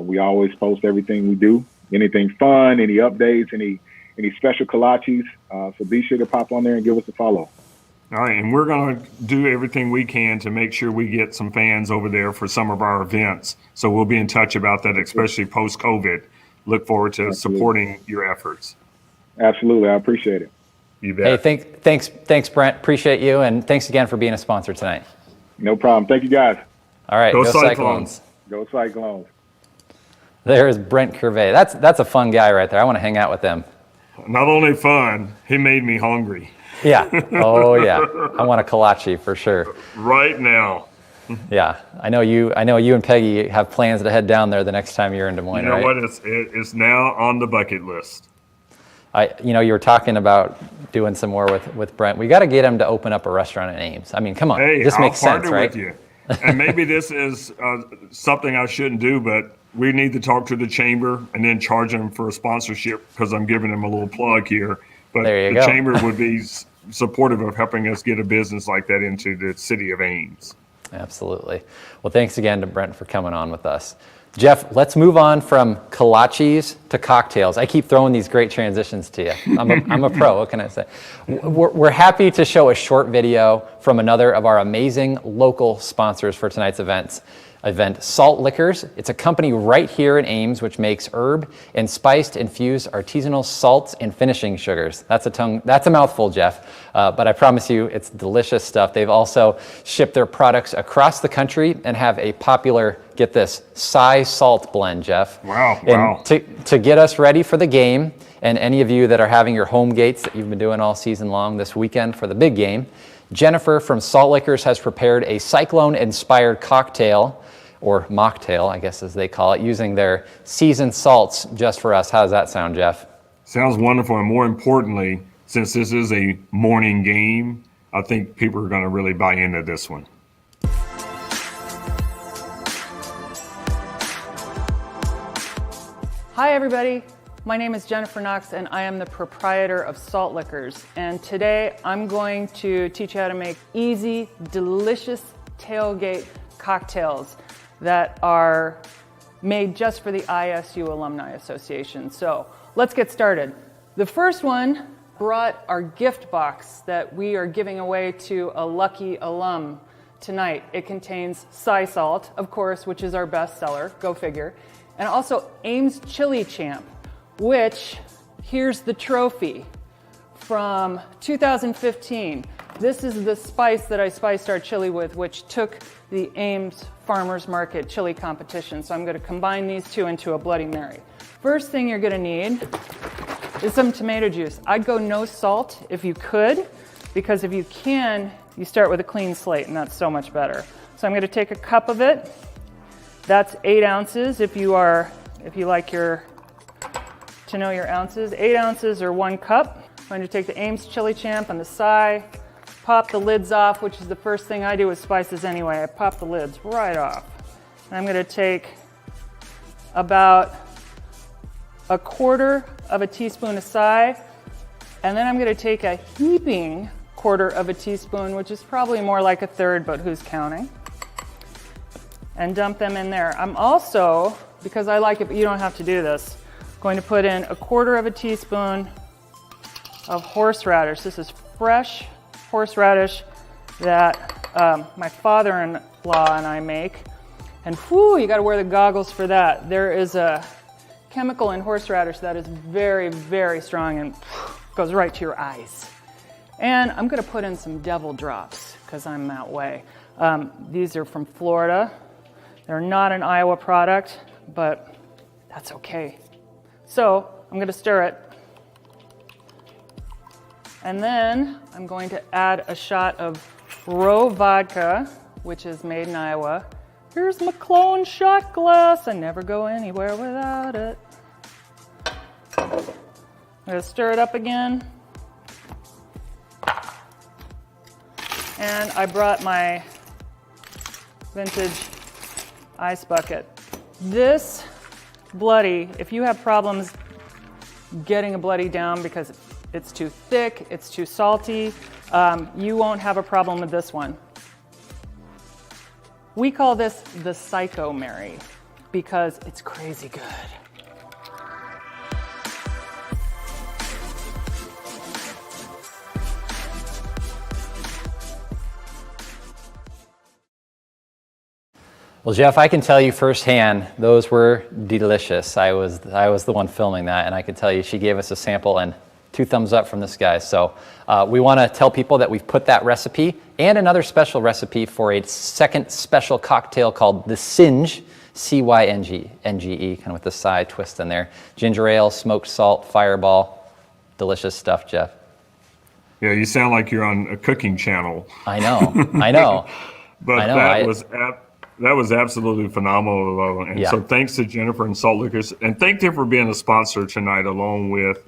We always post everything we do, anything fun, any updates, any special kolaches. So be sure to pop on there and give us a follow. All right, and we're going to do everything we can to make sure we get some fans over there for some of our events. So we'll be in touch about that, especially post-COVID. Look forward to supporting your efforts. Absolutely, I appreciate it. You bet. Hey, thanks, Brent. Appreciate you, and thanks again for being a sponsor tonight. No problem. Thank you, guys. All right, Go Cyclones. Go Cyclones. There's Brent Cury. That's a fun guy right there. I want to hang out with him. Not only fun, he made me hungry. Yeah. Oh, yeah. I want a kolache for sure. Right now. Yeah. I know you and Peggy have plans to head down there the next time you're in Des Moines, You know right? what? It's now on the bucket list. You were talking about doing some more with Brent. We got to get him to open up a restaurant in Ames. I mean, come on. Hey, This I'll makes sense, partner right? with you. And maybe this is something I shouldn't do, but we need to talk to the chamber and then charge them for a sponsorship, because I'm giving them a little plug here. But There you the go. chamber would be supportive of helping us get a business like that into the city of Ames. Absolutely. Well, thanks again to Brent for coming on with us. Jeff, let's move on from kolaches to cocktails. I keep throwing these great transitions to you. I'm a pro, what can I say? We're happy to show a short video from another of our amazing local sponsors for tonight's event, Salt Liquors. It's a company right here in Ames which makes herb and spiced infused artisanal salts and finishing sugars. That's a mouthful, Jeff, but I promise you it's delicious stuff. They've also shipped their products across the country and have a popular, get this, Cy Salt blend, Jeff. Wow. And to get us ready for the game, and any of you that are having your home gates that you've been doing all season long this weekend for the big game, Jennifer from Salt Liquors has prepared a Cyclone-inspired cocktail, or mocktail, I guess as they call it, using their seasoned salts just for us. How does that sound, Jeff? Sounds wonderful. And more importantly, since this is a morning game, I think people are going to really buy into this one. Hi everybody, my name is Jennifer Knox and I am the proprietor of Salt Liquors. And today I'm going to teach you how to make easy, delicious tailgate cocktails that are made just for the ISU Alumni Association. So let's get started. The first one brought our gift box that we are giving away to a lucky alum tonight. It contains Cy Salt, of course, which is our best seller, go figure, and also Ames Chili Champ, which, here's the trophy from 2015. This is the spice that I spiced our chili with, which took the Ames Farmers Market chili competition. So I'm going to combine these two into a Bloody Mary. First thing you're going to need is some tomato juice. I'd go no salt if you could. because if you can, you start with a clean slate, and that's so much better. So I'm going to take a cup of it. That's 8 ounces. If you like to know your ounces, 8 ounces or 1 cup. I'm going to take the Ames Chili Champ and the Cy, pop the lids off, which is the first thing I do with spices anyway. I pop the lids right off. And I'm going to take about 1/4 of a teaspoon of Cy, and then I'm going to take a heaping 1/4 of a teaspoon, which is probably more like 1/3, but who's counting, and dump them in there. I'm also, because I like it, but you don't have to do this, going to put in 1/4 of a teaspoon of horseradish. This is fresh horseradish that my father-in-law and I make. And whoo, you gotta wear the goggles for that. There is a chemical in horseradish that is very, very strong and goes right to your eyes. And I'm gonna put in some devil drops because I'm that way. These are from Florida. They're not an Iowa product, but that's okay. So I'm gonna stir it. And then I'm going to add a shot of Roe vodka, which is made in Iowa. Here's my clone shot glass. I never go anywhere without it. I'm gonna stir it up again. And I brought my vintage ice bucket. This bloody, if you have problems getting a bloody down because it's too thick, it's too salty, you won't have a problem with this one. We call this the Psycho Mary because it's crazy good. Well, Jeff, I can tell you firsthand, those were delicious. I was the one filming that, and I can tell you she gave us a sample and 2 thumbs up from this guy. So we want to tell people that we've put that recipe and another special recipe for a second special cocktail called the Singe, C-Y-N-G-E, kind of with the Cy twist in there. Ginger ale, smoked salt, fireball, delicious stuff, Jeff. Yeah, you sound like you're on a cooking channel. I know, I know. But I know, that was absolutely phenomenal. And so thanks to Jennifer and Salt Liquors, and thank them for being a sponsor tonight along with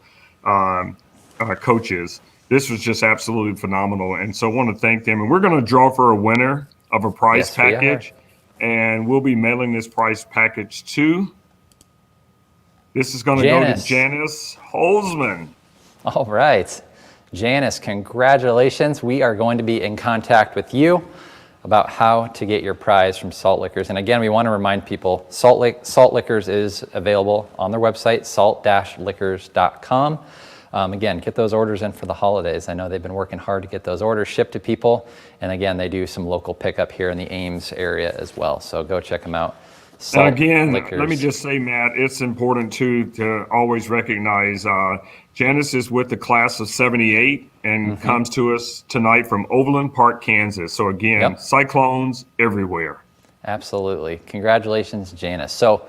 coaches. This was just absolutely phenomenal. And so I want to thank them. And we're going to draw for a winner of a prize package. And we'll be mailing this prize package to, this is going to go to Janice Holzman. All right. Janice, congratulations. We are going to be in contact with you about how to get your prize from Salt Liquors. And again, we want to remind people, Salt Liquors is available on their website, salt-liquors.com. Again, get those orders in for the holidays. I know they've been working hard to get those orders shipped to people. And again, they do some local pickup here in the Ames area as well. So go check them out. And again, let me just say, Matt, it's important too to always recognize Janice is with the class of 78 and comes to us tonight from Overland Park, Kansas. So again, Cyclones everywhere. Absolutely. Congratulations, Janice. So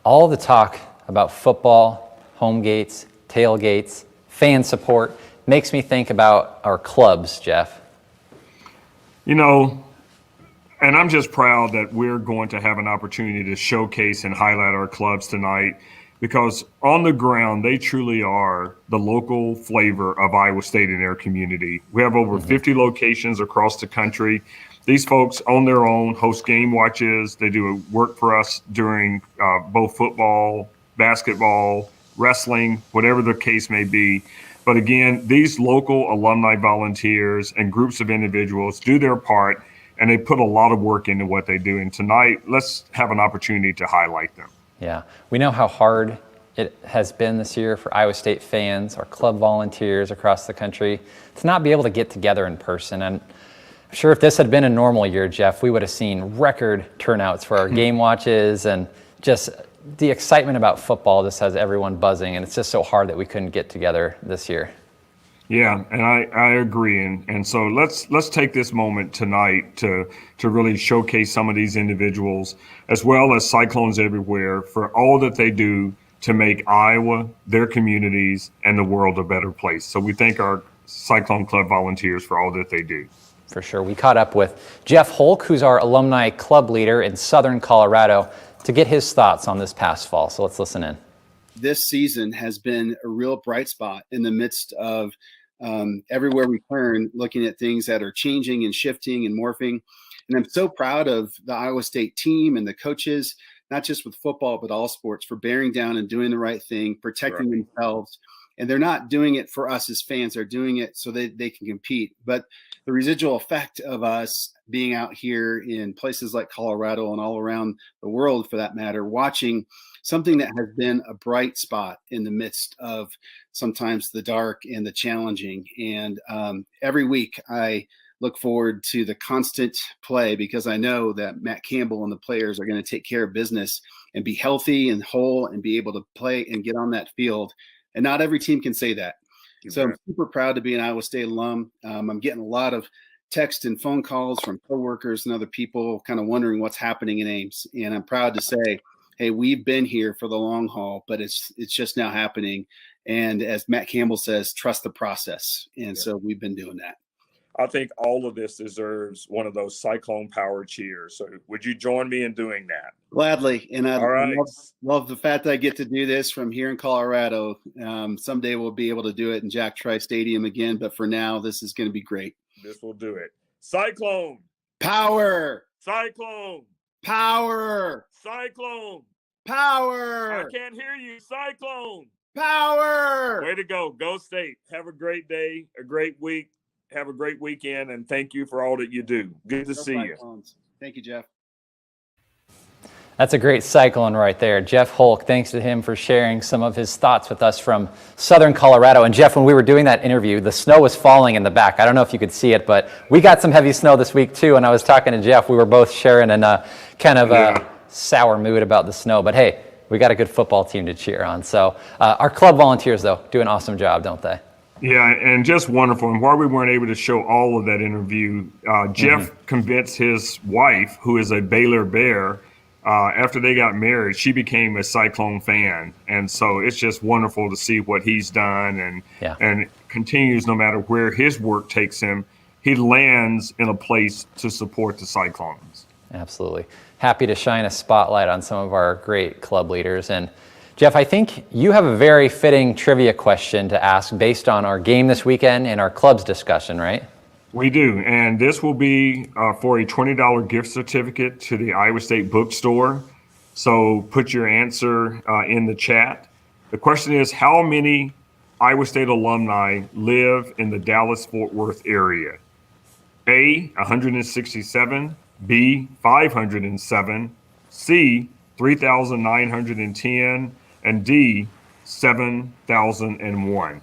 all the talk about football, home gates, tailgates, fan support makes me think about our clubs, Jeff. You know, and I'm just proud that we're going to have an opportunity to showcase and highlight our clubs tonight, because on the ground, they truly are the local flavor of Iowa State in their community. We have over 50 locations across the country. These folks on their own host game watches. They do work for us during both football, basketball, wrestling, whatever the case may be. But again, these local alumni volunteers and groups of individuals do their part, and they put a lot of work into what they do. And tonight, let's have an opportunity to highlight them. Yeah, we know how hard it has been this year for Iowa State fans, our club volunteers across the country, to not be able to get together in person. And I'm sure if this had been a normal year, Jeff, we would have seen record turnouts for our game watches, and just the excitement about football just has everyone buzzing. And it's just so hard that we couldn't get together this year. Yeah, and I agree. And so let's take this moment tonight to really showcase some of these individuals, as well as Cyclones everywhere, for all that they do to make Iowa, their communities, and the world a better place. So we thank our Cyclone Club volunteers for all that they do. For sure. We caught up with Jeff Holk, who's our alumni club leader in Southern Colorado, to get his thoughts on this past fall. So let's listen in. This season has been a real bright spot in the midst of everywhere we turn, looking at things that are changing and shifting and morphing. And I'm so proud of the Iowa State team and the coaches, not just with football, but all sports, for bearing down and doing the right thing, protecting themselves. And they're not doing it for us as fans. They're doing it so that they can compete. But the residual effect of us being out here in places like Colorado and all around the world, for that matter, watching something that has been a bright spot in the midst of sometimes the dark and the challenging. And every week I look forward to the constant play, because I know that Matt Campbell and the players are going to take care of business and be healthy and whole and be able to play and get on that field. And not every team can say that. So I'm super proud to be an Iowa State alum. I'm getting a lot of text and phone calls from coworkers and other people kind of wondering what's happening in Ames. And I'm proud to say, hey, we've been here for the long haul, but it's just now happening. And as Matt Campbell says, trust the process. And so we've been doing that. I think all of this deserves one of those Cyclone power cheers. So would you join me in doing that? Gladly. And I right. love the fact that I get to do this from here in Colorado. Someday we'll be able to do it in Jack Trice Stadium again. But for now, this is going to be great. This will do it. Cyclone. Power. Cyclone. Power. Cyclone. Power. I can't hear you. Cyclone. Power. Way to go. Go State. Have a great day, a great week. Have a great weekend, and thank you for all that you do. Good to see you. Thank you, Jeff. That's a great Cyclone right there. Jeff Holk, thanks to him for sharing some of his thoughts with us from Southern Colorado. And Jeff, when we were doing that interview, the snow was falling in the back. I don't know if you could see it, but we got some heavy snow this week too. And I was talking to Jeff. We were both sharing in a kind of a sour mood about the snow. But hey, we got a good football team to cheer on. So our club volunteers, though, do an awesome job, don't they? Yeah, and just wonderful. And while we weren't able to show all of that interview, Jeff convinced his wife, who is a Baylor Bear, after they got married, she became a Cyclone fan. And so it's just wonderful to see what he's done and continues no matter where his work takes him. He lands in a place to support the Cyclones. Absolutely. Happy to shine a spotlight on some of our great club leaders. And Jeff, I think you have a very fitting trivia question to ask based on our game this weekend and our club's discussion, right? We do, and this will be for a $20 gift certificate to the Iowa State Bookstore. So put your answer in the chat. The question is, how many Iowa State alumni live in the Dallas-Fort Worth area? A, 167, B, 507, C, 3,910, and D, 7,001.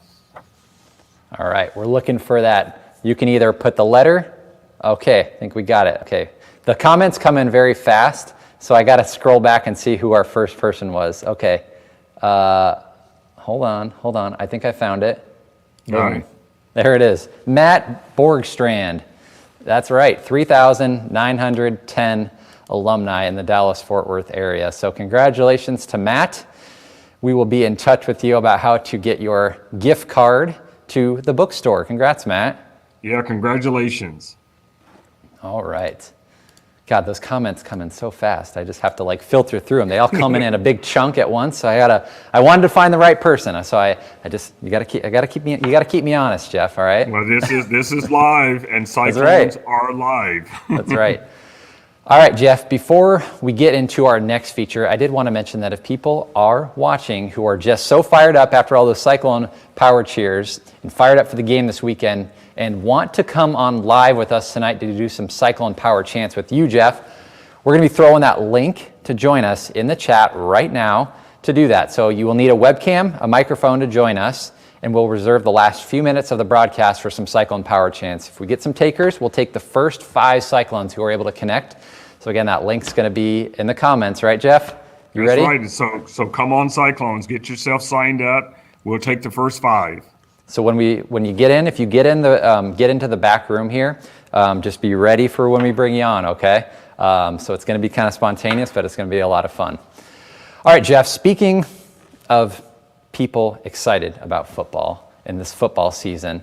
All right, we're looking for that. You can either put the letter. Okay, I think we got it. Okay, the comments come in very fast, so I got to scroll back and see who our first person was. Okay, hold on. I think I found it. All right. There it is. Matt Borgstrand. That's right, 3,910 alumni in the Dallas-Fort Worth area. So congratulations to Matt. We will be in touch with you about how to get your gift card to the bookstore. Congrats, Matt. Yeah, congratulations. All right. God, those comments come in so fast. I just have to filter through them. They all come in a big chunk at once. So I wanted to find the right person. So you got to keep me honest, Jeff. All right. Well, this is live, and Cyclones are live. That's right. All right, Jeff, before we get into our next feature, I did want to mention that if people are watching who are just so fired up after all those Cyclone power cheers and fired up for the game this weekend and want to come on live with us tonight to do some Cyclone power chants with you, Jeff, we're going to be throwing that link to join us in the chat right now to do that. So you will need a webcam, a microphone to join us, and we'll reserve the last few minutes of the broadcast for some Cyclone power chants. If we get some takers, we'll take the first 5 Cyclones who are able to connect. So again, that link's going to be in the comments, right, Jeff? You ready? That's right. So come on, Cyclones, get yourself signed up. We'll take the first 5. So when you get in, if you get into the back room here, just be ready for when we bring you on, okay? So it's going to be kind of spontaneous, but it's going to be a lot of fun. All right, Jeff, speaking of people excited about football in this football season,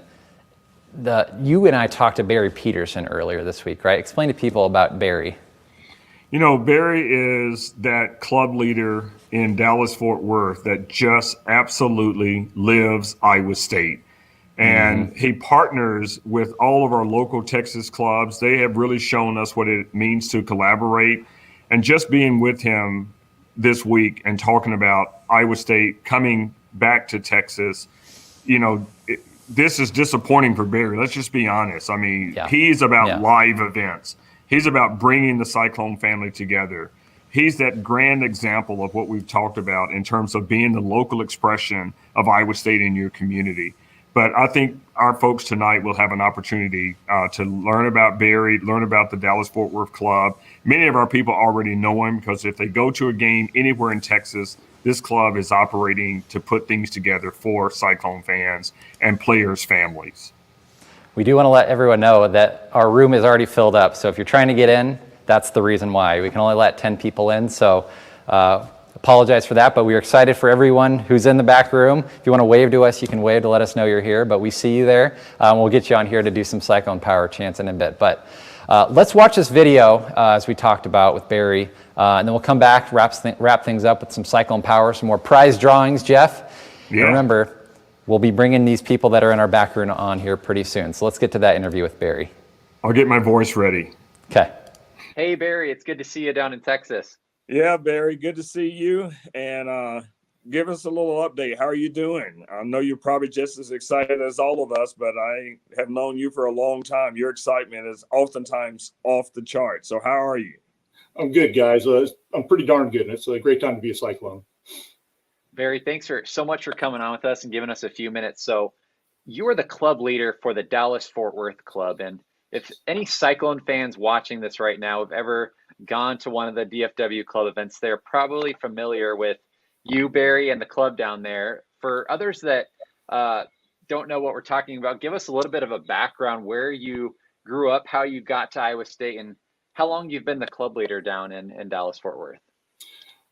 You and I talked to Barry Peterson earlier this week, right? Explain to people about Barry. Barry is that club leader in Dallas-Fort Worth that just absolutely lives Iowa State. And he partners with all of our local Texas clubs. They have really shown us what it means to collaborate. And just being with him this week and talking about Iowa State coming back to Texas, this is disappointing for Barry. Let's just be honest. I mean, he's about live events. He's about bringing the Cyclone family together. He's that grand example of what we've talked about in terms of being the local expression of Iowa State in your community. But I think our folks tonight will have an opportunity to learn about Barry, learn about the Dallas-Fort Worth Club. Many of our people already know him because if they go to a game anywhere in Texas, this club is operating to put things together for Cyclone fans and players' families. We do want to let everyone know that our room is already filled up. So if you're trying to get in, that's the reason why. We can only let 10 people in. So apologize for that, but we're excited for everyone who's in the back room. If you want to wave to us, you can wave to let us know you're here, but we see you there. We'll get you on here to do some Cyclone Power chants in a bit. But let's watch this video as we talked about with Barry, and then we'll come back, wrap things up with some Cyclone Power, some more prize drawings, Jeff. Yeah. Remember, we'll be bringing these people that are in our back room on here pretty soon. So let's get to that interview with Barry. I'll get my voice ready. Okay. Hey, Barry, it's good to see you down in Texas. Yeah, Barry, good to see you. And give us a little update. How are you doing? I know you're probably just as excited as all of us, but I have known you for a long time. Your excitement is oftentimes off the chart. So how are you? I'm good, guys. I'm pretty darn good. It's a great time to be a Cyclone. Barry, thanks so much for coming on with us and giving us a few minutes. So you are the club leader for the Dallas-Fort Worth Club. And if any Cyclone fans watching this right now have ever gone to one of the DFW club events, they're probably familiar with you, Barry, and the club down there. For others that don't know what we're talking about, give us a little bit of a background where you grew up, how you got to Iowa State, and how long you've been the club leader down in Dallas-Fort Worth.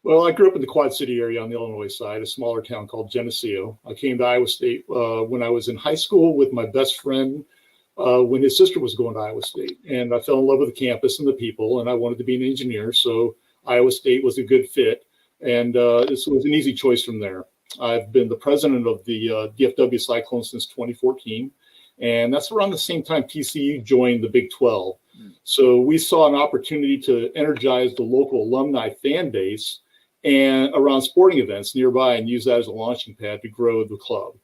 Well, I grew up in the Quad City area on the Illinois side, a smaller town called Geneseo. I came to Iowa State when I was in high school with my best friend when his sister was going to Iowa State. And I fell in love with the campus and the people, and I wanted to be an engineer. So Iowa State was a good fit. And this was an easy choice from there. I've been the president of the DFW Cyclones since 2014. And that's around the same time TCU joined the Big 12. So we saw an opportunity to energize the local alumni fan base and around sporting events nearby and use that as a launching pad to grow the club.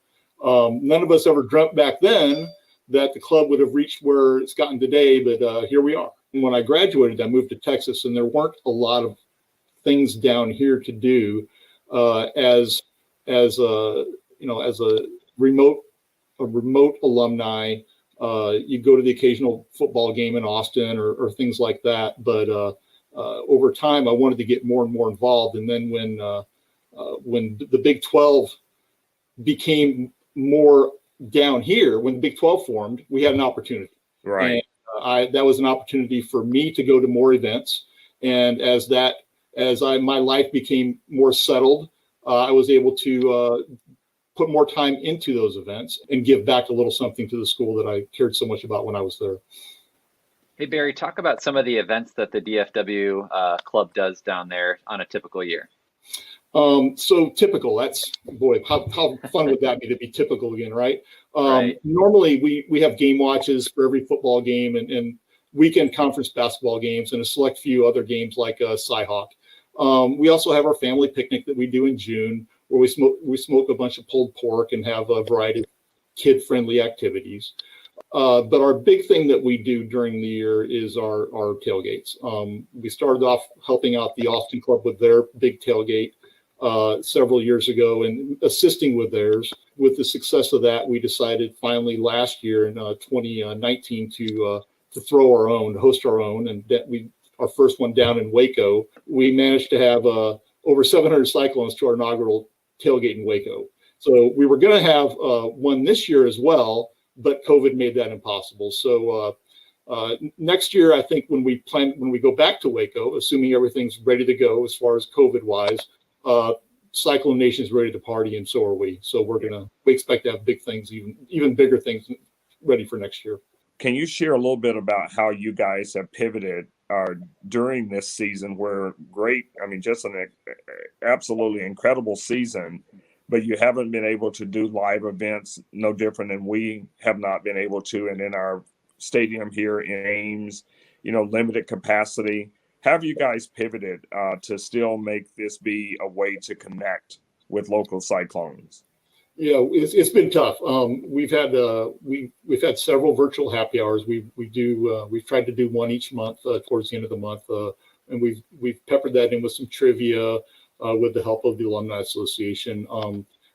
None of us ever dreamt back then that the club would have reached where it's gotten today, but here we are. And when I graduated, I moved to Texas, and there weren't a lot of things down here to do as a remote alumni. You go to the occasional football game in Austin or things like that, but over time, I wanted to get more and more involved. And then when the Big 12 became more down here, when the Big 12 formed, we had an opportunity. Right. And that was an opportunity for me to go to more events. And my life became more settled, I was able to put more time into those events and give back a little something to the school that I cared so much about when I was there. Hey, Barry, talk about some of the events that the DFW club does down there on a typical year. So typical, how fun would that be to be typical again, right? Right. Normally we have game watches for every football game and weekend conference basketball games and a select few other games like Cyhawk. We also have our family picnic that we do in June, where we smoke a bunch of pulled pork and have a variety of kid-friendly activities. But our big thing that we do during the year is our tailgates. We started off helping out the Austin Club with their big tailgate several years ago and assisting with theirs. With the success of that, we decided finally last year in 2019 to throw our own, to host our own, and our first one down in Waco. We managed to have over 700 Cyclones to our inaugural tailgate in Waco. So we were going to have one this year as well, but COVID made that impossible. So next year, I think when we go back to Waco, assuming everything's ready to go as far as COVID-wise, Cyclone Nation's ready to party, and so are we. So we expect to have big things, even bigger things ready for next year. Can you share a little bit about how you guys have pivoted during this season where just an absolutely incredible season, but you haven't been able to do live events, no different than we have not been able to, and in our stadium here in Ames, limited capacity. Have you guys pivoted to still make this be a way to connect with local Cyclones? Yeah, it's been tough. We've had several virtual happy hours. We've tried to do one each month towards the end of the month, and we've peppered that in with some trivia with the help of the Alumni Association.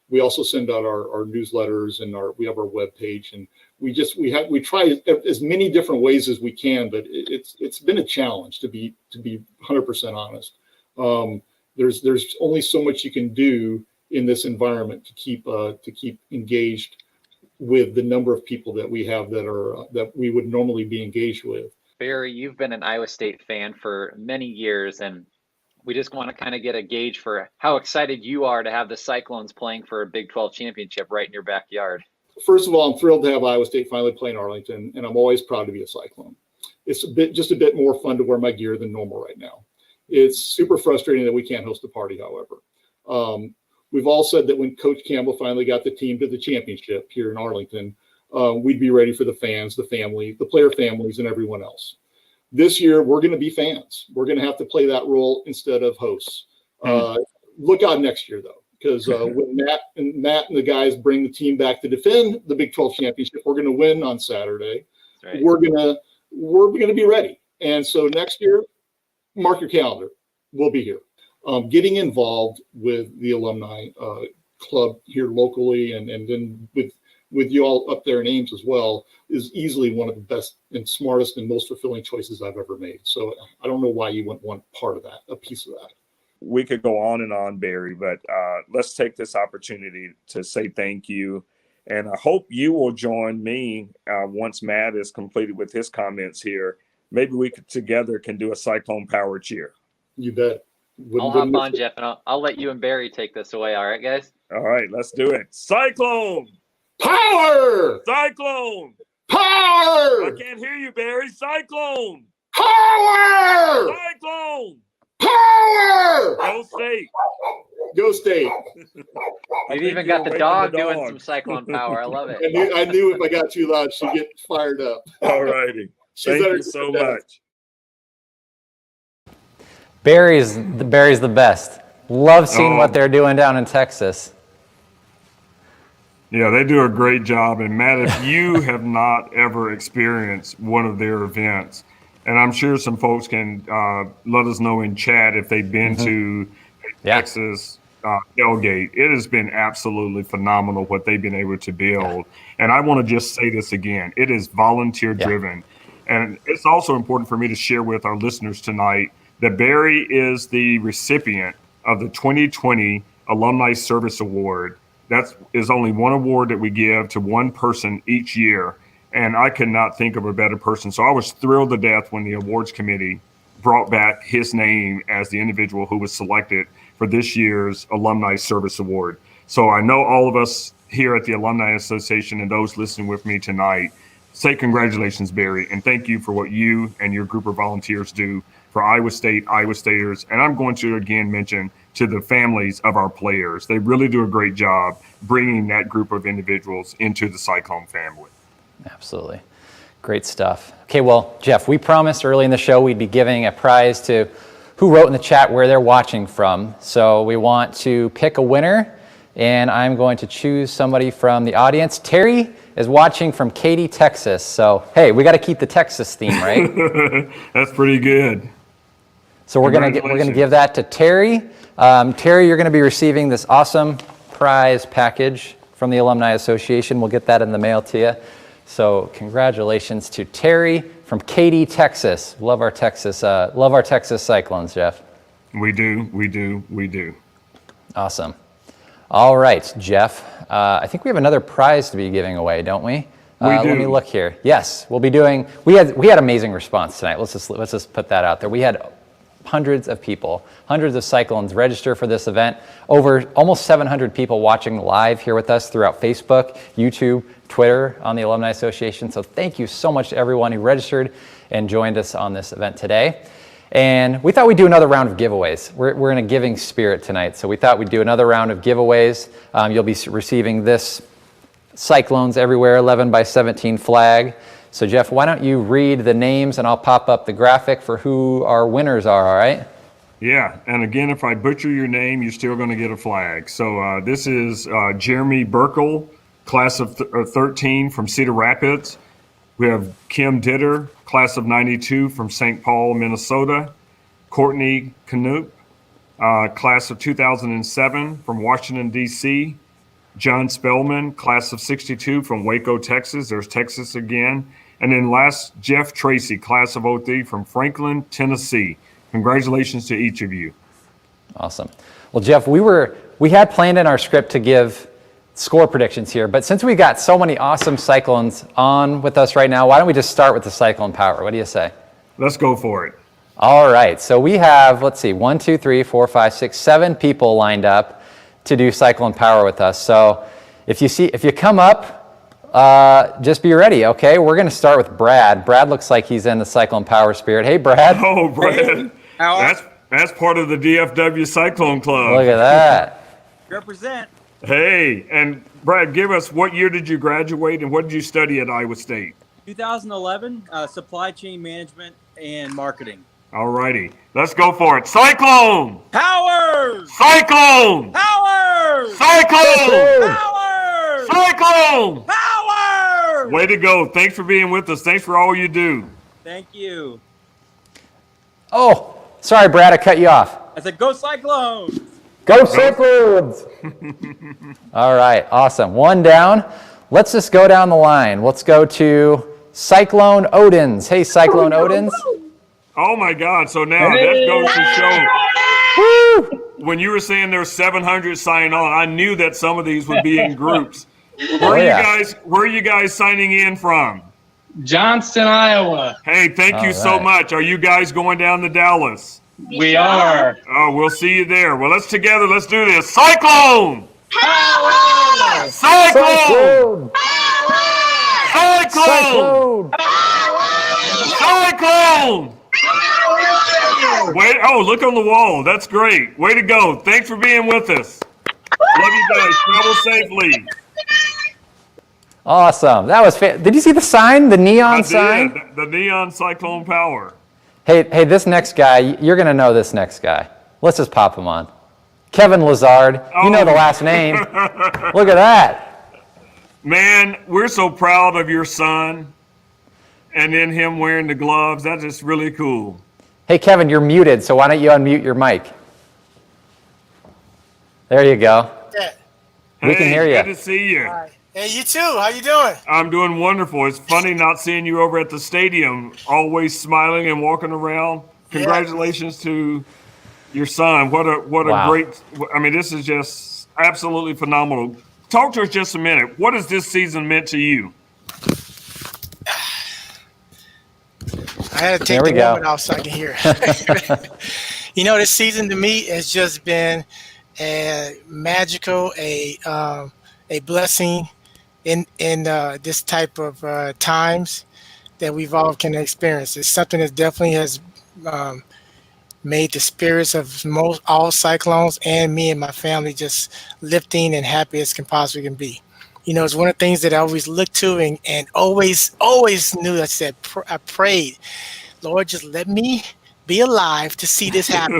We also send out our newsletters, and we have our webpage, and we try as many different ways as we can, but it's been a challenge to be 100% honest. There's only so much you can do in this environment to keep engaged with the number of people that we have that we would normally be engaged with. Barry, you've been an Iowa State fan for many years, and we just want to kind of get a gauge for how excited you are to have the Cyclones playing for a Big 12 championship right in your backyard. First of all, I'm thrilled to have Iowa State finally play in Arlington, and I'm always proud to be a Cyclone. It's just a bit more fun to wear my gear than normal right now. It's super frustrating that we can't host a party, however. We've all said that when Coach Campbell finally got the team to the championship here in Arlington, we'd be ready for the fans, the family, the player families, and everyone else. This year, we're going to be fans. We're going to have to play that role instead of hosts. Look out next year, though, because when Matt and the guys bring the team back to defend the Big 12 championship, we're going to win on Saturday. Right. We're going to be ready. And so next year, mark your calendar. We'll be here. Getting involved with the alumni club here locally, and then with you all up there in Ames as well, is easily one of the best and smartest and most fulfilling choices I've ever made. So I don't know why you wouldn't want part of that, a piece of that. We could go on and on, Barry, but let's take this opportunity to say thank you. And I hope you will join me once Matt is completed with his comments here. Maybe we together can do a Cyclone power cheer. You bet. I'll hop on, Jeff, and I'll let you and Barry take this away. All right, guys? All right, let's do it. Cyclone! Power! Cyclone! Power! I can't hear you, Barry. Cyclone! Power! Cyclone! Power! Go State! Go State! We've even got the dog doing some Cyclone power. I love it. I knew if I got too loud, she'd get fired up. All righty. Thank you so much. Barry's the best. Love seeing what they're doing down in Texas. Yeah, they do a great job. And Matt, if you have not ever experienced one of their events, and I'm sure some folks can let us know in chat if they've been to Texas tailgate. It has been absolutely phenomenal what they've been able to build. And I want to just say this again. It is volunteer driven. And it's also important for me to share with our listeners tonight that Barry is the recipient of the 2020 Alumni Service Award. That is only one award that we give to one person each year. And I could not think of a better person. So I was thrilled to death when the awards committee brought back his name as the individual who was selected for this year's Alumni Service Award. So I know all of us here at the Alumni Association and those listening with me tonight say congratulations, Barry, and thank you for what you and your group of volunteers do for Iowa State, Iowa Staters. And I'm going to again mention to the families of our players. They really do a great job bringing that group of individuals into the Cyclone family. Absolutely. Great stuff. Okay, well, Jeff, we promised early in the show we'd be giving a prize to who wrote in the chat where they're watching from. So we want to pick a winner, and I'm going to choose somebody from the audience. Terry is watching from Katy, Texas. So, hey, we got to keep the Texas theme, right? That's pretty good. So we're going to give that to Terry. Terry, you're going to be receiving this awesome prize package from the Alumni Association. We'll get that in the mail to you. So congratulations to Terry from Katy, Texas. Love our Texas Cyclones, Jeff. We do. Awesome. All right, Jeff. I think we have another prize to be giving away, don't we? We do. Let me look here. Yes, we'll be doing. We had amazing response tonight. Let's just put that out there. We had hundreds of people, hundreds of Cyclones register for this event. Over almost 700 people watching live here with us throughout Facebook, YouTube, Twitter on the Alumni Association. So thank you so much to everyone who registered and joined us on this event today. And we thought we'd do another round of giveaways. We're in a giving spirit tonight, so we thought we'd do another round of giveaways. You'll be receiving this Cyclones Everywhere 11 by 17 flag. So Jeff, why don't you read the names and I'll pop up the graphic for who our winners are, all right? Yeah, and again, if I butcher your name, you're still going to get a flag. So this is Jeremy Burkle, class of 13 from Cedar Rapids. We have Kim Ditter, class of 92 from St. Paul, Minnesota. Courtney Canup, class of 2007 from Washington, D.C. John Spellman, class of 62 from Waco, Texas. There's Texas again. And then last, Jeff Tracy, class of 03 from Franklin, Tennessee. Congratulations to each of you. Awesome. Well, Jeff, we had planned in our script to give score predictions here, but since we got so many awesome Cyclones on with us right now, why don't we just start with the Cyclone Power? What do you say? Let's go for it. All right, so we have, let's see, 1, 2, 3, 4, 5, 6, 7 people lined up to do Cyclone Power with us. So if you come up, just be ready, okay? We're gonna start with Brad. Brad looks like he's in the Cyclone Power spirit. Hey, Brad. Oh, Brad. That's part of the DFW Cyclone Club. Look at that. Represent. Hey, and Brad, give us, what year did you graduate and what did you study at Iowa State? 2011, supply chain management and marketing. All righty, let's go for it. Cyclone! Powers! Cyclone! Powers! Cyclone! Powers! Cyclone! Powers! Way to go. Thanks for being with us. Thanks for all you do. Thank you. Oh, sorry, Brad, I cut you off. I said, go Cyclones! Go Cyclones! All right, awesome. One down. Let's just go down the line. Let's go to Cyclone Odins. Hey, Cyclone Odins. Oh my God! So now that goes to show. When you were saying there's 700 signing on, I knew that some of these would be in groups. Where are you guys signing in from? Johnston, Iowa. Hey, thank you so much. Are you guys going down to Dallas? We are. Oh, we'll see you there. Well, let's do this. Cyclone! Power! Cyclone! Cyclone! Cyclone! Wait, oh, look on the wall. That's great. Way to go. Thanks for being with us. Love you guys. Travel safely. Awesome. That was did you see the sign, the neon sign? The neon Cyclone Power. Hey, this next guy, you're going to know this next guy. Let's just pop him on. Kevin Lazard. You know the last name. Look at that. Man, we're so proud of your son. And then him wearing the gloves. That's just really cool. Hey, Kevin, you're muted, so why don't you unmute your mic? There you go. We can hear you. Good to see you. Right. Hey, you too. How you doing? I'm doing wonderful. It's funny not seeing you over at the stadium, always smiling and walking around. Congratulations to your son. What a great, I mean, this is just absolutely phenomenal. Talk to us just a minute. What has this season meant to you? I had to take the woman off so I can hear. You know, this season to me has just been magical, a blessing in this type of times that we've all can experience. It's something that definitely has made the spirits of all Cyclones and me and my family just lifting and happy as can possibly be. You know, it's one of the things that I always looked to and always knew. I prayed, Lord, just let me be alive to see this happen.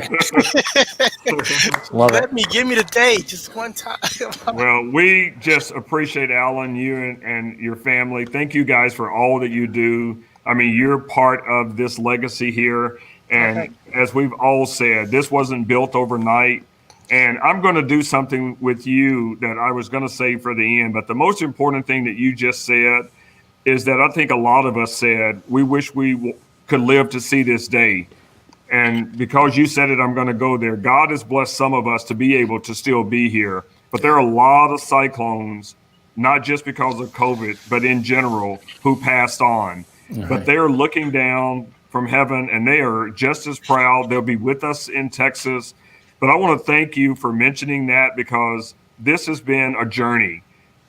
Give me the day, just one time. Well, we just appreciate Alan, you and your family. Thank you guys for all that you do. I mean, you're part of this legacy here. And as we've all said, this wasn't built overnight. And I'm going to do something with you that I was going to say for the end. But the most important thing that you just said is that I think a lot of us said, we wish we could live to see this day. And because you said it, I'm going to go there. God has blessed some of us to be able to still be here. But there are a lot of Cyclones, not just because of COVID, but in general, who passed on. But they're looking down from heaven, and they are just as proud. They'll be with us in Texas. But I want to thank you for mentioning that, because this has been a journey,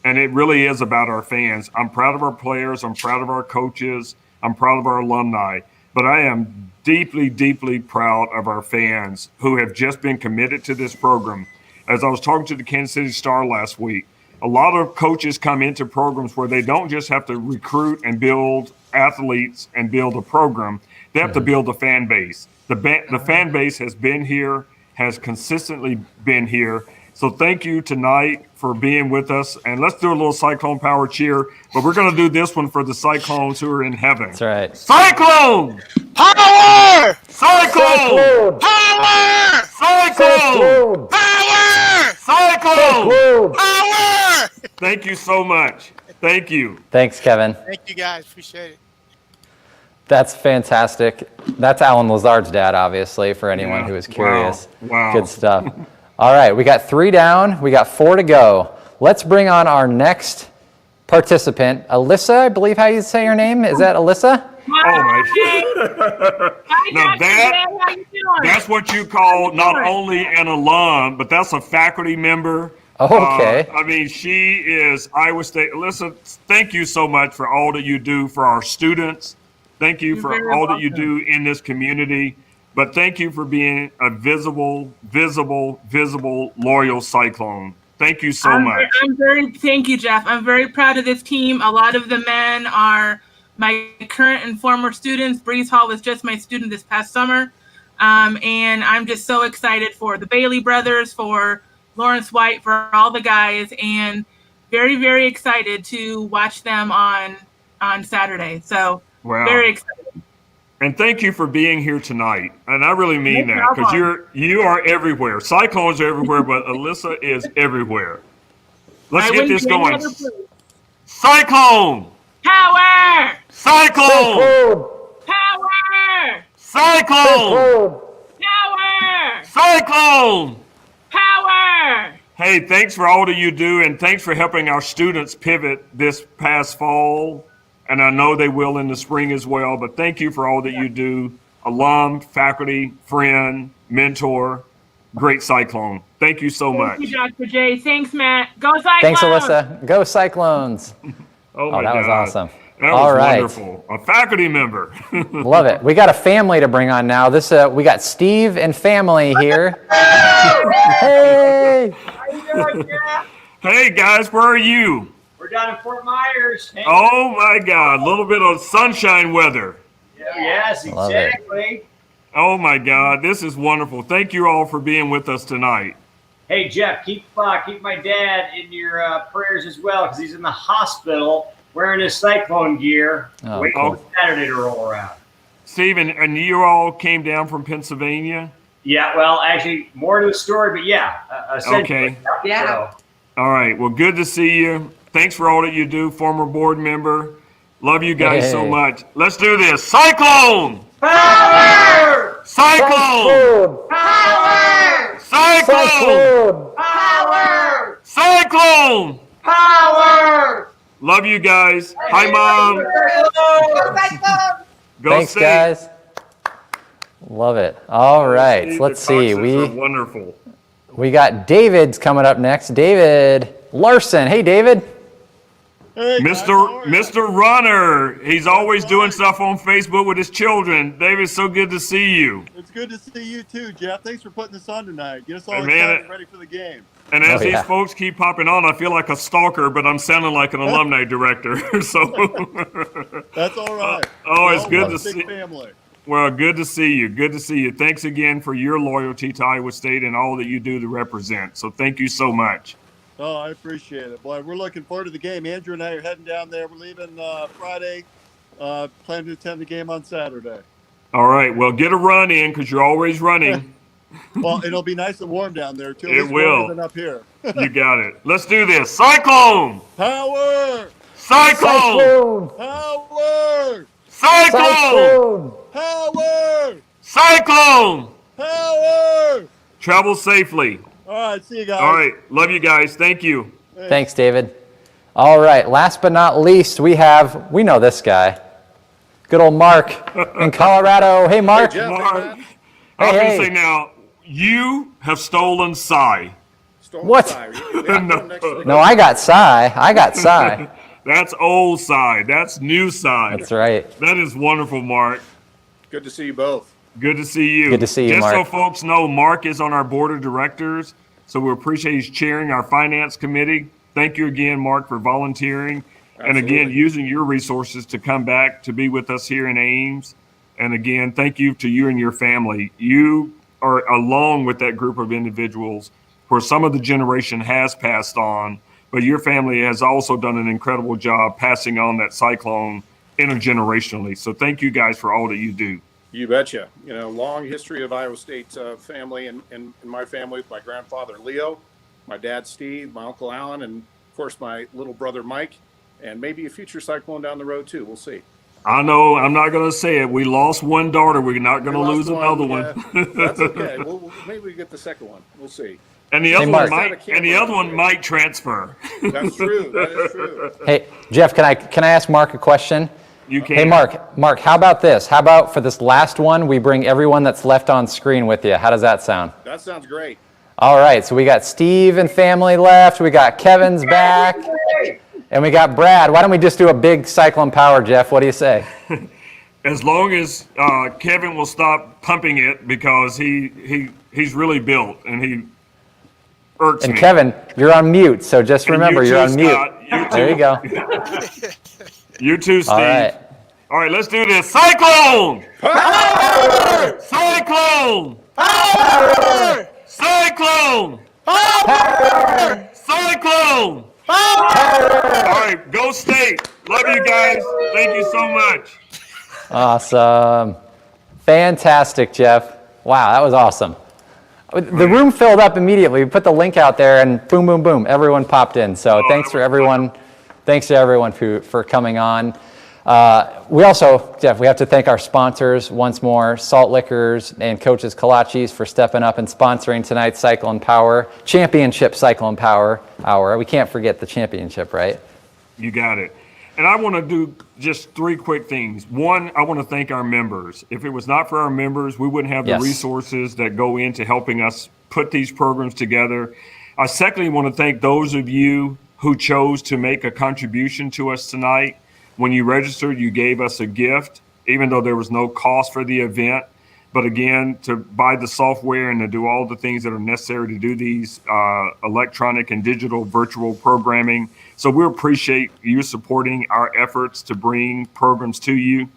and it really is about our fans. I'm proud of our players. I'm proud of our coaches. I'm proud of our alumni. But I am deeply, deeply proud of our fans who have just been committed to this program. As I was talking to the Kansas City Star last week, a lot of coaches come into programs where they don't just have to recruit and build athletes and build a program. They have to build a fan base. The fan base has been here, has consistently been here. So thank you tonight for being with us. And let's do a little Cyclone Power cheer. But we're going to do this one for the Cyclones who are in heaven. That's right. Cyclone! Power! Cyclone! Power! Cyclone! Power! Cyclone! Power! Thank you so much. Thank you. Thanks, Kevin. Thank you guys. Appreciate it. That's fantastic. That's Alan Lazard's dad, obviously, for anyone who is curious. Wow. Good stuff. All right, we got 3 down. We got 4 to go. Let's bring on our next participant, Alyssa, I believe how you say your name. Is that Alyssa? Oh my! Now that's what you call not only an alum, but that's a faculty member. Okay. I mean, she is Iowa State. Alyssa, thank you so much for all that you do for our students. Thank you for all that you do in this community. But thank you for being a visible, loyal Cyclone. Thank you so much. Thank you, Jeff. I'm very proud of this team. A lot of the men are my current and former students. Breeze Hall was just my student this past summer. And I'm just so excited for the Bailey brothers, for Lawrence White, for all the guys, and very, very excited to watch them on Saturday. So very excited. And thank you for being here tonight. And I really mean that, because you are everywhere. Cyclones are everywhere, but Alyssa is everywhere. Let's get this going. Cyclone! Power! Cyclone! Power! Cyclone! Power! Cyclone! Power! Hey, thanks for all that you do, and thanks for helping our students pivot this past fall. And I know they will in the spring as well, but thank you for all that you do. Alum, faculty, friend, mentor, great Cyclone. Thank you so much. Thank you, Dr. J. Thanks, Matt. Go Cyclones! Thanks, Alyssa. Go Cyclones. Oh, my that was God. awesome. That All was right. wonderful. A faculty member. Love it. We got a family to bring on now. We got Steve and family here. Hey! How you doing, Jeff? Hey, guys, where are you? We're down in Fort Myers. Oh, my God. A little bit of sunshine weather. Yes, exactly. Oh, my God. This is wonderful. Thank you all for being with us tonight. Hey, Jeff, keep my dad in your prayers as well, because he's in the hospital wearing his Cyclone gear, waiting for Saturday to roll around. Stephen, and you all came down from Pennsylvania? Yeah, well, actually, more to the story, but yeah. Okay. Yeah. All right. Well, good to see you. Thanks for all that you do, former board member. Love you guys so much. Let's do this. Cyclone! Power! Cyclone! Power! Cyclone! Power! Cyclone! Power! Love you guys. Hi, Mom. Go Thanks, State. guys. Love it. All right. Let's see. Wonderful. We got David's coming up next. David Larson. Hey, David. Hey, Mr. Runner. He's always doing stuff on Facebook with his children. David, so good to see you. It's good to see you too, Jeff. Thanks for putting this on tonight. Get us all Man, excited and ready for the game. And as these folks keep popping on, I feel like a stalker, but I'm sounding like an alumni director. So that's all right. It's good to see. Family. Well, good to see you. Good to see you. Thanks again for your loyalty to Iowa State and all that you do to represent. So thank you so much. Oh, I appreciate it. Boy, we're looking forward to the game. Andrew and I are heading down there. We're leaving Friday. Plan to attend the game on Saturday. All right. Well, get a run in, because you're always running. Well, it'll be nice and warm down there, too. It will. Than up here. You got it. Let's do this. Cyclone! Power! Cyclone! Power! Cyclone! Power! Cyclone! Power! Travel safely. All right. See you guys. All right. Love you guys. Thank you. Thanks, David. All right. Last but not least, we know this guy. Good old Mark in Colorado. Hey, Mark. Hey, Jeff. Mark, Hey, I was hey. going to say now, you have stolen Cy. What? No. No, I got Cy. I got Cy. That's old Cy. That's new Cy. That's right. That is wonderful, Mark. Good to see you both. Good to see you. Good to see you, Just Mark. so folks know, Mark is on our board of directors, so we appreciate he's chairing our finance committee. Thank you again, Mark, for volunteering. And again, using your resources to come back to be with us here in Ames. And again, thank you to you and your family. You are along with that group of individuals where some of the generation has passed on, but your family has also done an incredible job passing on that cyclone intergenerationally. So thank you guys for all that you do. You betcha. You know, long history of Iowa State family and my family with my grandfather Leo, my dad Steve, my uncle Alan, and of course my little brother Mike, and maybe a future cyclone down the road too. We'll see. I know, I'm not going to say it. We lost one daughter. We're not going to lose another one. That's okay. Maybe we get the second one. We'll see. And the other one might transfer. That's true. That is true. Hey, Jeff, can I ask Mark a question? You can. Hey, Mark, how about this? How about for this last one, we bring everyone that's left on screen with you? How does that sound? That sounds great. All right, so we got Steve and family left. We got Kevin's back. And we got Brad. Why don't we just do a big Cyclone power, Jeff? What do you say? As long as Kevin will stop pumping it, because he's really built and he irks And me. Kevin, you're on mute, so just remember you're on mute. There you go. You too, Steve. All right. All right, let's do this. Cyclone! Power! Cyclone! Power! Cyclone! Power! Cyclone! Power! All right, go State. Love you guys. Thank you so much. Awesome. Fantastic, Jeff. Wow, that was awesome. The room filled up immediately. We put the link out there and boom, boom, boom. Everyone popped in. So thanks to everyone for coming on. We also, Jeff, we have to thank our sponsors once more, Salt Liquors and Coaches Kolaches for stepping up and sponsoring tonight's Cyclone Power, Championship Cyclone Power Hour. We can't forget the championship, right? You got it. And I want to do just three quick things. One, I want to thank our members. If it was not for our members, we wouldn't have the resources that go into helping us put these programs together. I secondly want to thank those of you who chose to make a contribution to us tonight. When you registered, you gave us a gift, even though there was no cost for the event. But again, to buy the software and to do all the things that are necessary to do these electronic and digital virtual programming. So we appreciate you supporting our efforts to bring programs to you.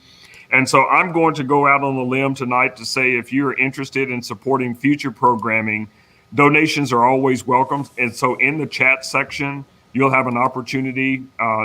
And so I'm going to go out on a limb tonight to say, if you're interested in supporting future programming, donations are always welcome. And so in the chat section, you'll have an opportunity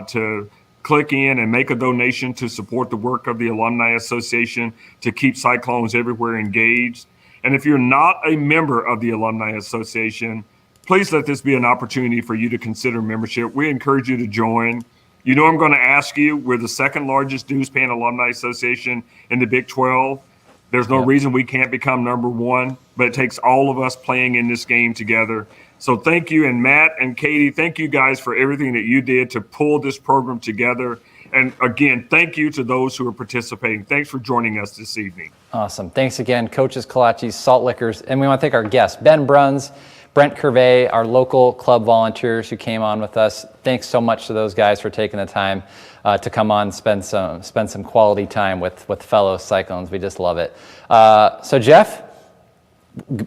to click in and make a donation to support the work of the Alumni Association to keep Cyclones everywhere engaged. And if you're not a member of the Alumni Association, please let this be an opportunity for you to consider membership. We encourage you to join. You know, I'm going to ask you, we're the second largest dues paying Alumni Association in the Big 12. There's no reason we can't become number one, but it takes all of us playing in this game together. So thank you. And Matt and Katie, thank you guys for everything that you did to pull this program together. And again, thank you to those who are participating. Thanks for joining us this evening. Awesome. Thanks again, Coaches Kolaches, Salt Liquors. And we want to thank our guests, Ben Bruns, Brent Cury, our local club volunteers who came on with us. Thanks so much to those guys for taking the time to come on and spend some quality time with fellow Cyclones. We just love it. So Jeff,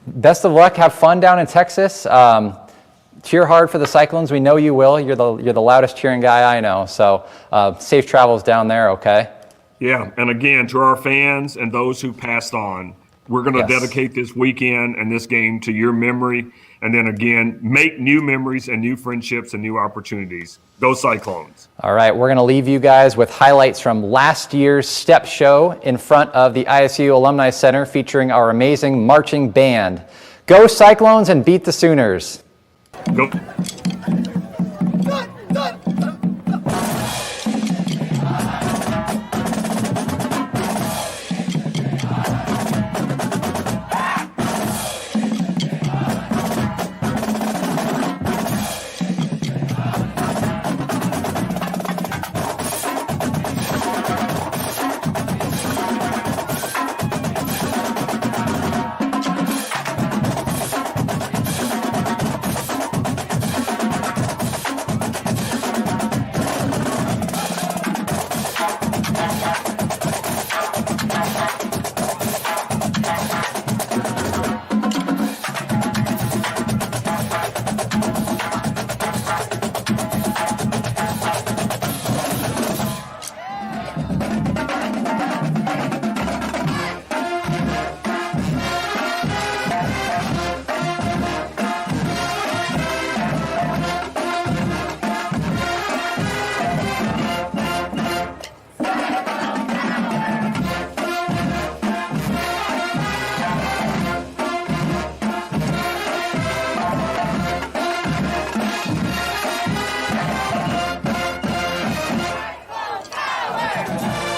best of luck. Have fun down in Texas. Cheer hard for the Cyclones. We know you will. You're the loudest cheering guy I know. So safe travels down there, okay? Yeah, and again, to our fans and those who passed on, we're going to dedicate this weekend and this game to your memory. And then again, make new memories and new friendships and new opportunities. Go Cyclones. All right, we're going to leave you guys with highlights from last year's step show in front of the ISU Alumni Center featuring our amazing marching band. Go Cyclones and beat the Sooners. Go. Cyclone!